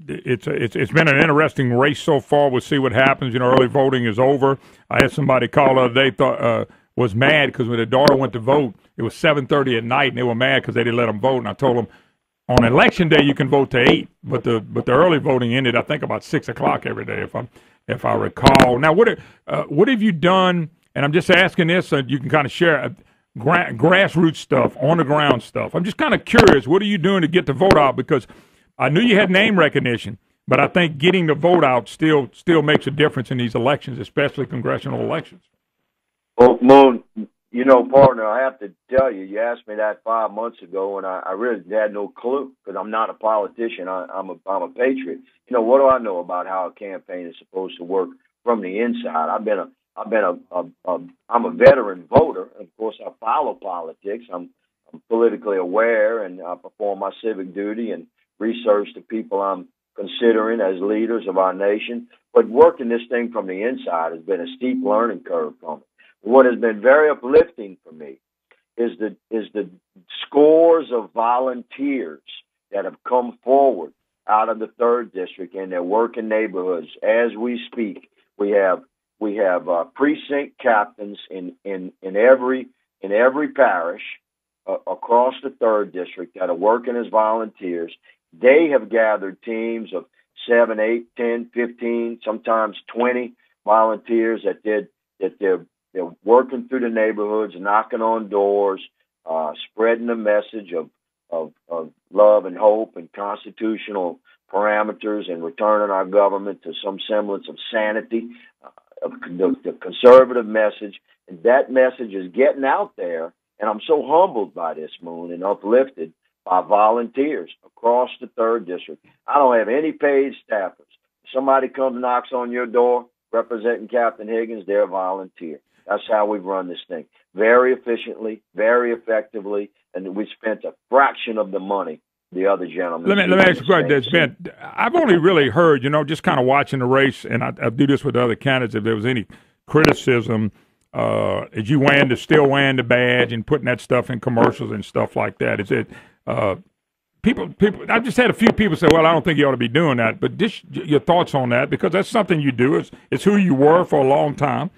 It's been an interesting race so far. We'll see what happens. Early voting is over. I had somebody call the other day, was mad because when their daughter went to vote, it was 7:30 at night, and they were mad because they didn't let them vote. And I told them, on election day you can vote to 8, but the early voting ended, I think, about 6 o'clock every day, if I recall. Now, what have you done? And I'm just asking this so you can kind of share grassroots stuff, on the ground stuff. I'm just kind of curious. What are you doing to get the vote out? Because I knew you had name recognition, but I think getting the vote out still makes a difference in these elections, especially congressional elections. Well, Moon, partner, I have to tell you, you asked me that 5 months ago, and I really had no clue because I'm not a politician. I'm a patriot. What do I know about how a campaign is supposed to work from the inside? I'm a veteran voter. Of course, I follow politics. I'm politically aware, and I perform my civic duty and research the people I'm considering as leaders of our nation. But working this thing from the inside has been a steep learning curve for me. What has been very uplifting for me is the scores of volunteers that have come forward out of the 3rd District, and they're working neighborhoods. As we speak, we have precinct captains in every parish across the 3rd District that are working as volunteers. They have gathered teams of 7, 8, 10, 15, sometimes 20 volunteers that they're working through the neighborhoods, knocking on doors, spreading the message of love and hope and constitutional parameters, and returning our government to some semblance of sanity, the conservative message. And that message is getting out there, and I'm so humbled by this, Moon, and uplifted by volunteers across the 3rd District. I don't have any paid staffers. If somebody comes and knocks on your door representing Captain Higgins, they're a volunteer. That's how we've run this thing. Very efficiently, very effectively, and we spent a fraction of the money the other gentleman. Let me ask you a question, Ben. I've only really heard, just kind of watching the race, and I do this with other candidates, if there was any criticism as you still wearing the badge and putting that stuff in commercials and stuff like that. Is it people? I've just had a few people say, "Well, I don't think you ought to be doing that." But just your thoughts on that, because that's something you do. It's who you were for a long time.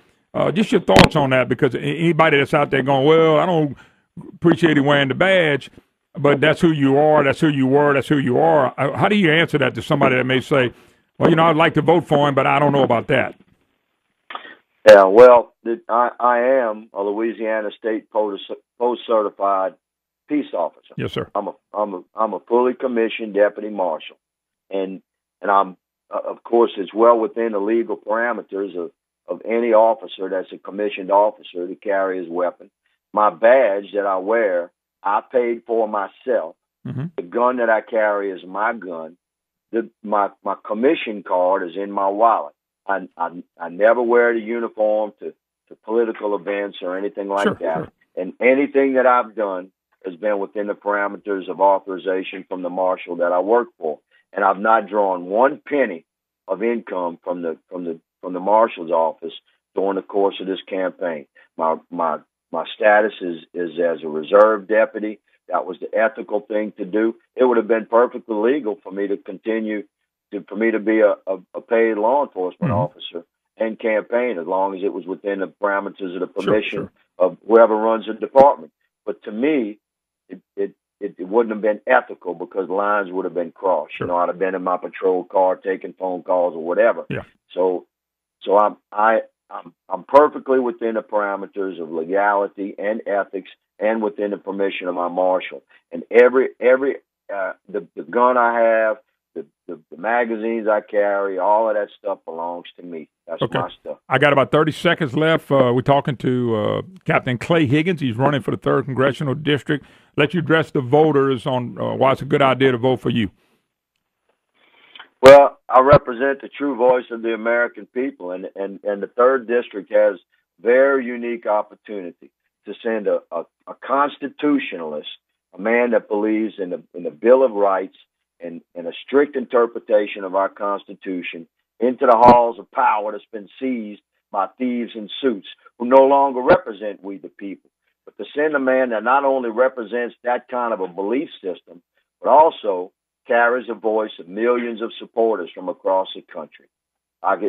Just your thoughts on that, because anybody that's out there going, "Well, I don't appreciate you wearing the badge," but that's who you are, that's who you were, that's who you are. How do you answer that to somebody that may say, "Well, I'd like to vote for him, but I don't know about that"? Yeah, well, I am a Louisiana State post-certified peace officer. Yes, sir. I'm a fully commissioned deputy marshal, and I'm of course it's well within the legal parameters of any officer that's a commissioned officer to carry his weapon. My badge that I wear, I paid for myself. Mm-hmm. The gun that I carry is my gun. My commission card is in my wallet. I never wear the uniform to political events or anything like that. Sure. And anything that I've done has been within the parameters of authorization from the marshal that I work for. And I've not drawn one penny of income from the marshal's office during the course of this campaign. My status is as a reserve deputy. That was the ethical thing to do. It would have been perfectly legal for me to continue for me to be a paid law enforcement officer and campaign, as long as it was within the parameters of the permission of whoever runs the department. But to me, it wouldn't have been ethical, because lines would have been crossed. Sure. I'd have been in my patrol car taking phone calls or whatever. Yeah. So I'm perfectly within the parameters of legality and ethics, and within the permission of my marshal. And the gun I have, the magazines I carry, all of that stuff belongs to me. That's my stuff. I got about 30 seconds left. We're talking to Captain Clay Higgins. He's running for the 3rd Congressional District. Let you address the voters on why it's a good idea to vote for you. Well, I represent the true voice of the American people, and the 3rd District has very unique opportunity to send a constitutionalist, a man that believes in the Bill of Rights and a strict interpretation of our Constitution, into the halls of power that's been seized by thieves in suits who no longer represent we the people. But to send a man that not only represents that kind of a belief system, but also carries the voice of millions of supporters from across the country.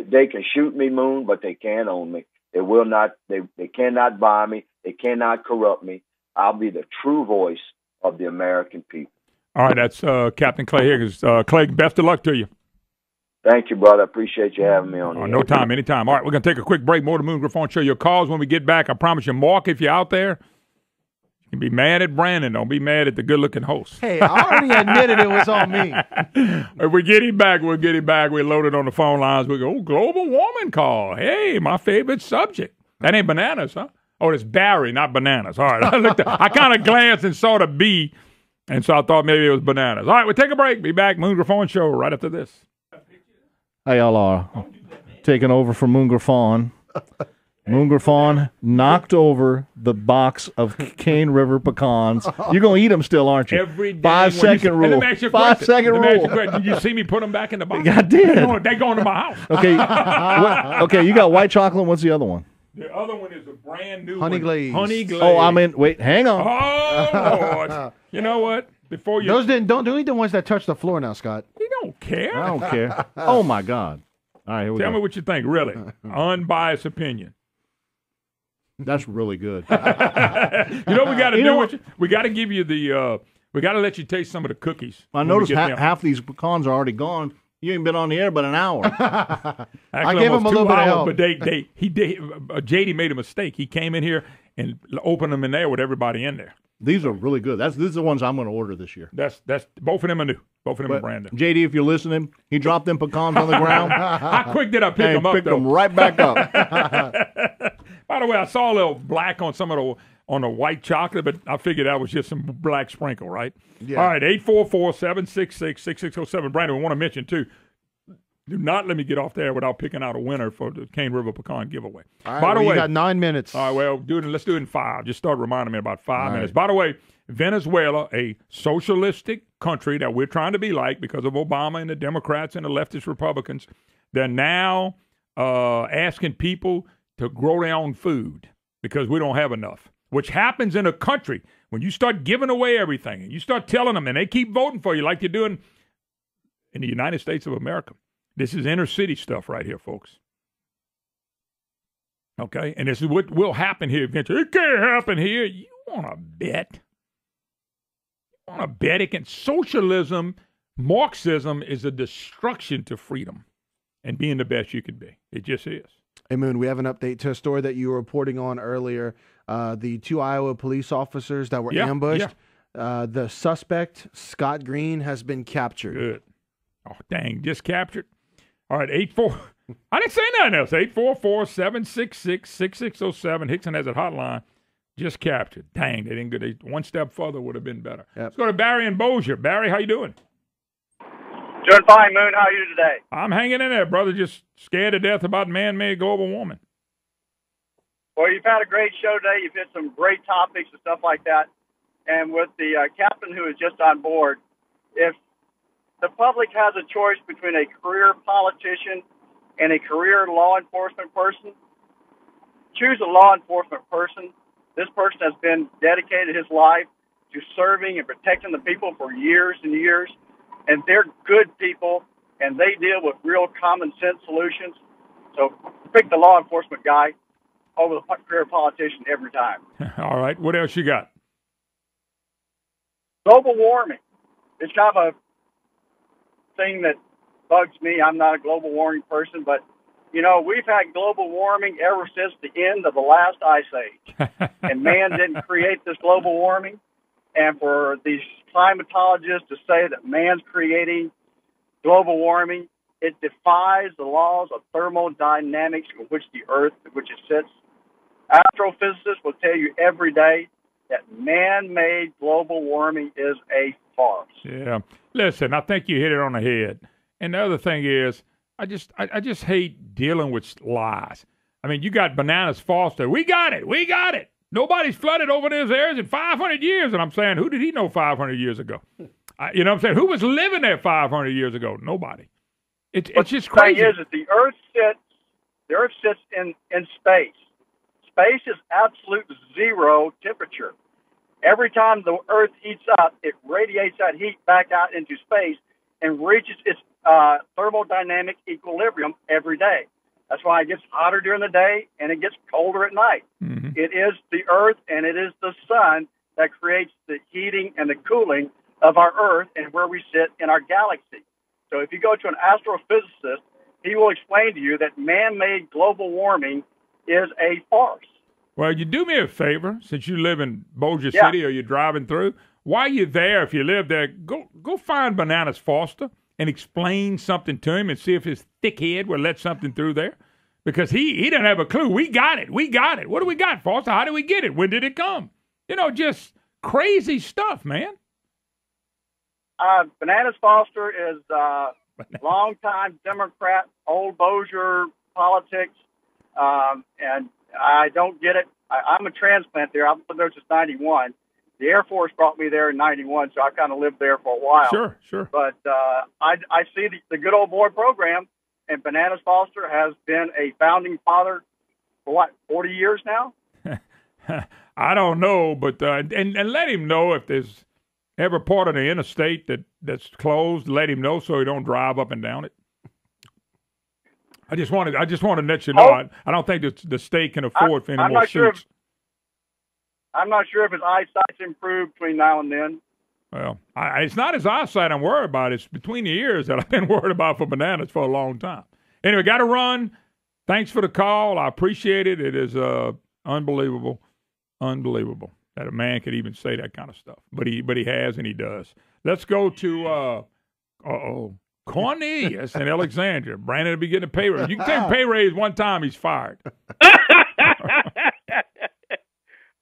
They can shoot me, Moon, but they can't own me. They will not. They cannot buy me. They cannot corrupt me. I'll be the true voice of the American people. All right, that's Captain Clay Higgins. Clay, best of luck to you. Thank you, brother. I appreciate you having me on here. No time, anytime. All right, we're going to take a quick break. More to Moon Griffon Show. Your calls when we get back. I promise you, Mark, if you're out there, you can be mad at Brandon. Don't be mad at the good-looking host. Hey, I already admitted it was on me. If we get him back, we'll get him back. We're loaded on the phone lines. We go, global warming call. Hey, my favorite subject. That ain't bananas, huh? Oh, it's Barry, not bananas. All right, I kind of glanced and saw the B, and so I thought maybe it was bananas. All right, we'll take a break. Be back. Moon Griffon Show right after this. How y'all are? Taking over for Moon Griffon. Moon Griffon knocked over the box of Cane River pecans. You're going to eat them still, aren't you? Every day. 5-second rule. 5-second rule. Did you see me put them back in the box? I did. They're going to my house. Okay. Okay, you got white chocolate. What's the other one? The other one is a brand new Honey glaze. Honey glaze. Oh, wait, hang on. Oh, Lord. You know what? before you. Those don't eat the ones that touch the floor now, Scott. You don't care. I don't care. Oh my God! All right, here we Tell go. me what you think. Really, unbiased opinion. That's really good. You know what we got to do? With you? We got to give you the. We got to let you taste some of the cookies. I noticed half these pecans are already gone. You ain't been on the air but an hour. Actually, I gave him a little bit of help. But JD made a mistake. He came in here and opened them in there with everybody in there. These are really good. These are the ones I'm going to order this year. That's both of them are new. Both of them are brand new. JD, if you're listening, he dropped them pecans on the ground. How quick did I pick them up? Picked them right back up. By the way, I saw a little black on some of the white chocolate, but I figured that was just some black sprinkle, right? Yeah. All right, 844-766-6607. Brandon, we want to mention too. Do not let me get off there without picking out a winner for the Cane River Pecan giveaway. All right, By the way, you got 9 minutes. All right, well, let's do it in 5. Just start reminding me about 5 minutes. By the way, Venezuela, a socialistic country that we're trying to be like because of Obama and the Democrats and the leftist Republicans, they're now asking people to grow their own food because we don't have enough, which happens in a country when you start giving away everything and you start telling them and they keep voting for you like you're doing in the United States of America. This is inner city stuff right here, folks. Okay? And this is what will happen here eventually. It can't happen here. You want to bet? You want to bet it can? Socialism, Marxism is a destruction to freedom and being the best you can be. It just is. Hey, Moon, we have an update to a story that you were reporting on earlier. The 2 Iowa police officers that were ambushed. Yeah. The suspect, Scott Green, has been captured. Good. Oh, dang. Just captured. All right, I didn't say nothing else. 844-766-6607. Hickson has a hotline. Just captured. Dang, they didn't go. One step further would have been better. Yep. Let's go to Barry and Bossier. Barry, how you doing? Doing fine, Moon. How are you today? I'm hanging in there, brother. Just scared to death about man-made global warming. Well, you've had a great show today. You've hit some great topics and stuff like that. And with the captain who is just on board, if the public has a choice between a career politician and a career law enforcement person, choose a law enforcement person. This person has been dedicated his life to serving and protecting the people for years and years, and they're good people, and they deal with real common sense solutions. So pick the law enforcement guy over the career politician every time. All right. What else you got? Global warming. It's kind of a thing that bugs me. I'm not a global warming person, but, you know, we've had global warming ever since the end of the last ice age. And man didn't create this global warming. And for these climatologists to say that man's creating global warming, it defies the laws of thermodynamics in which the Earth, in which it sits. Astrophysicists will tell you every day that man-made global warming is a farce. Yeah. Listen, I think you hit it on the head. And the other thing is, I just hate dealing with lies. I mean, you got Bananas Foster. We got it. Nobody's flooded over those areas in 500 years. And I'm saying, who did he know 500 years ago? You know what I'm saying? Who was living there 500 years ago? Nobody. It's just crazy. The thing is that the Earth sits in space. Space is absolute zero temperature. Every time the Earth heats up, it radiates that heat back out into space and reaches its thermodynamic equilibrium every day. That's why it gets hotter during the day and it gets colder at night. Mm-hmm. It is the Earth and it is the sun that creates the heating and the cooling of our Earth and where we sit in our galaxy. So if you go to an astrophysicist, he will explain to you that man-made global warming is a farce. Well, you do me a favor, since you live in Bossier City or you're driving through, while you're there, if you live there, go find Bananas Foster and explain something to him and see if his thick head will let something through there. Because he doesn't have a clue. We got it. What do we got, Foster? How did we get it? When did it come? You know, just crazy stuff, man. Bananas Foster is longtime Democrat, old Bossier politics, and I don't get it. I'm a transplant there. I've lived there since 91. The Air Force brought me there in 91, so I kind of lived there for a while. Sure. But I see the Good Old Boy program, and Bananas Foster has been a founding father for, 40 years now? I don't know, but and let him know if there's Every part of the interstate that's closed, let him know so he don't drive up and down it. I just want to let you know. I don't think the state can afford for any more suits. I'm not sure if his eyesight's improved between now and then. Well, it's not his eyesight I'm worried about. It's between the ears that I've been worried about for Bananas for a long time. Anyway, got to run. Thanks for the call. I appreciate it. It is unbelievable that a man could even say that kind of stuff. But he has and he does. Let's go to Cornelius in Alexandria. Brandon will be getting a pay raise. You can take a pay raise one time, he's fired.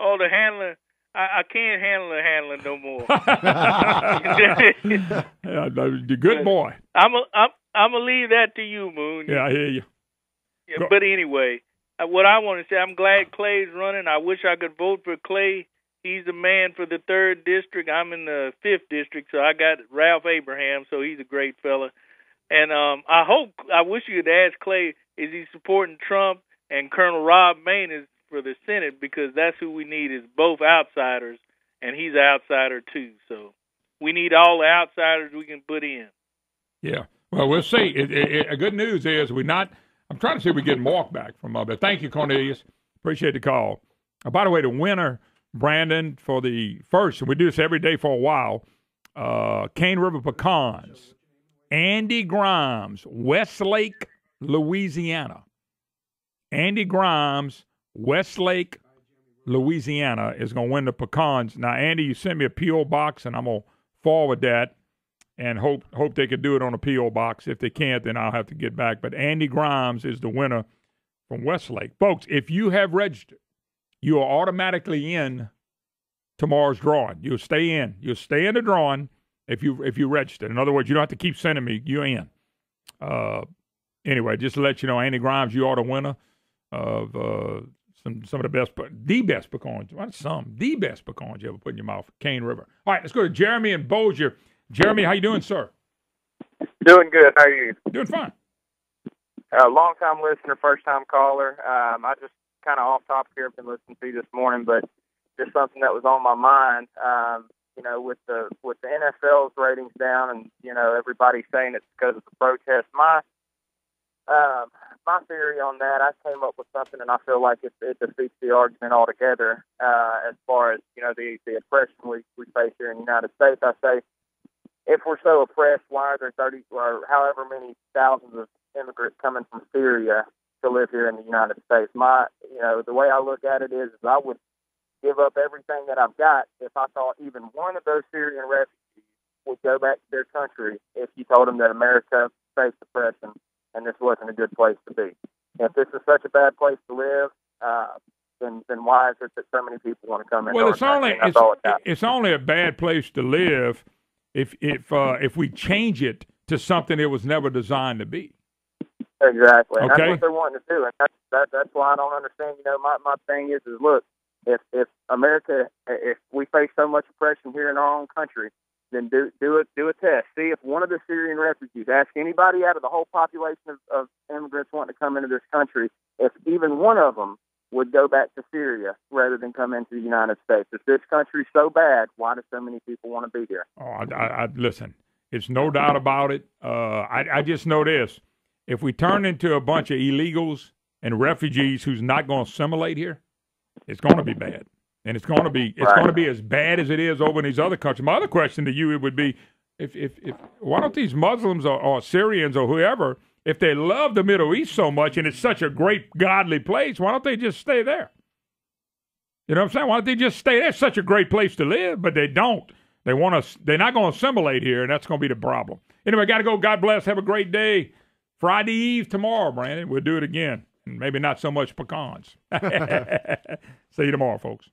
Oh, the handler. I can't handle the handler no more. The good boy. I'm gonna leave that to you, Moon. Yeah, I hear you. Yeah, but anyway, what I want to say, I'm glad Clay's running. I wish I could vote for Clay. He's the man for the 3rd district. I'm in the 5th district, so I got Ralph Abraham, so he's a great fella. And I wish you could ask Clay, is he supporting Trump? And Colonel Rob Main is for the Senate, because that's who we need, is both outsiders, and he's an outsider too. So we need all the outsiders we can put in. Yeah. Well, we'll see. Good news is I'm trying to see if we get Mark back from up there. Thank you, Cornelius. Appreciate the call. By the way, the winner, Brandon, for the first, and we do this every day for a while, Cane River Pecans, Andy Grimes, Westlake, Louisiana. Andy Grimes, Westlake, Louisiana, is going to win the pecans. Now, Andy, you sent me a P.O. box, and I'm going to forward that and hope they can do it on a P.O. box. If they can't, then I'll have to get back. But Andy Grimes is the winner from Westlake. Folks, if you have registered, you are automatically in tomorrow's drawing. You'll stay in. You'll stay in the drawing if you register. In other words, you don't have to keep sending me. You're in. Anyway, just to let you know, Andy Grimes, you are the winner of some of the best pecans. The best pecans you ever put in your mouth. Cane River. All right, let's go to Jeremy and Bossier. Jeremy, how you doing, sir? Doing good. How are you? Doing fine. Long-time listener, first-time caller. I just kind of off topic here, I've been listening to you this morning, but just something that was on my mind. With the NFL's ratings down, and everybody saying it's because of the protest. My theory on that, I came up with something, and I feel like it defeats the argument altogether. As far as the oppression we face here in the United States, I say, if we're so oppressed, why are there 30 or however many thousands of immigrants coming from Syria to live here in the United States? The way I look at it is I would give up everything that I've got if I thought even one of those Syrian refugees would go back to their country if you told them that America faced oppression and this wasn't a good place to be. If this is such a bad place to live, then why is it that so many people want to come in? Well, it's only a bad place to live if we change it to something it was never designed to be. Exactly. And okay. That's what they're wanting to do, and that's why I don't understand. My thing is look, if America, if we face so much oppression here in our own country, then do a test. See if one of the Syrian refugees, ask anybody out of the whole population of immigrants wanting to come into this country, if even one of them would go back to Syria rather than come into the United States. If this country's so bad, why do so many people want to be here? Oh, I listen, it's no doubt about it. I just know this. If we turn into a bunch of illegals and refugees who's not going to assimilate here, it's going to be bad. And it's going to be as bad as it is over in these other countries. My other question to you would be, if why don't these Muslims or Syrians or whoever, if they love the Middle East so much and it's such a great godly place, why don't they just stay there? You know what I'm saying? Why don't they just stay there? It's such a great place to live, but they don't. They're not going to assimilate here, and that's going to be the problem. Anyway, got to go. God bless. Have a great day. Friday Eve tomorrow, Brandon. We'll do it again. Maybe not so much pecans. See you tomorrow, folks.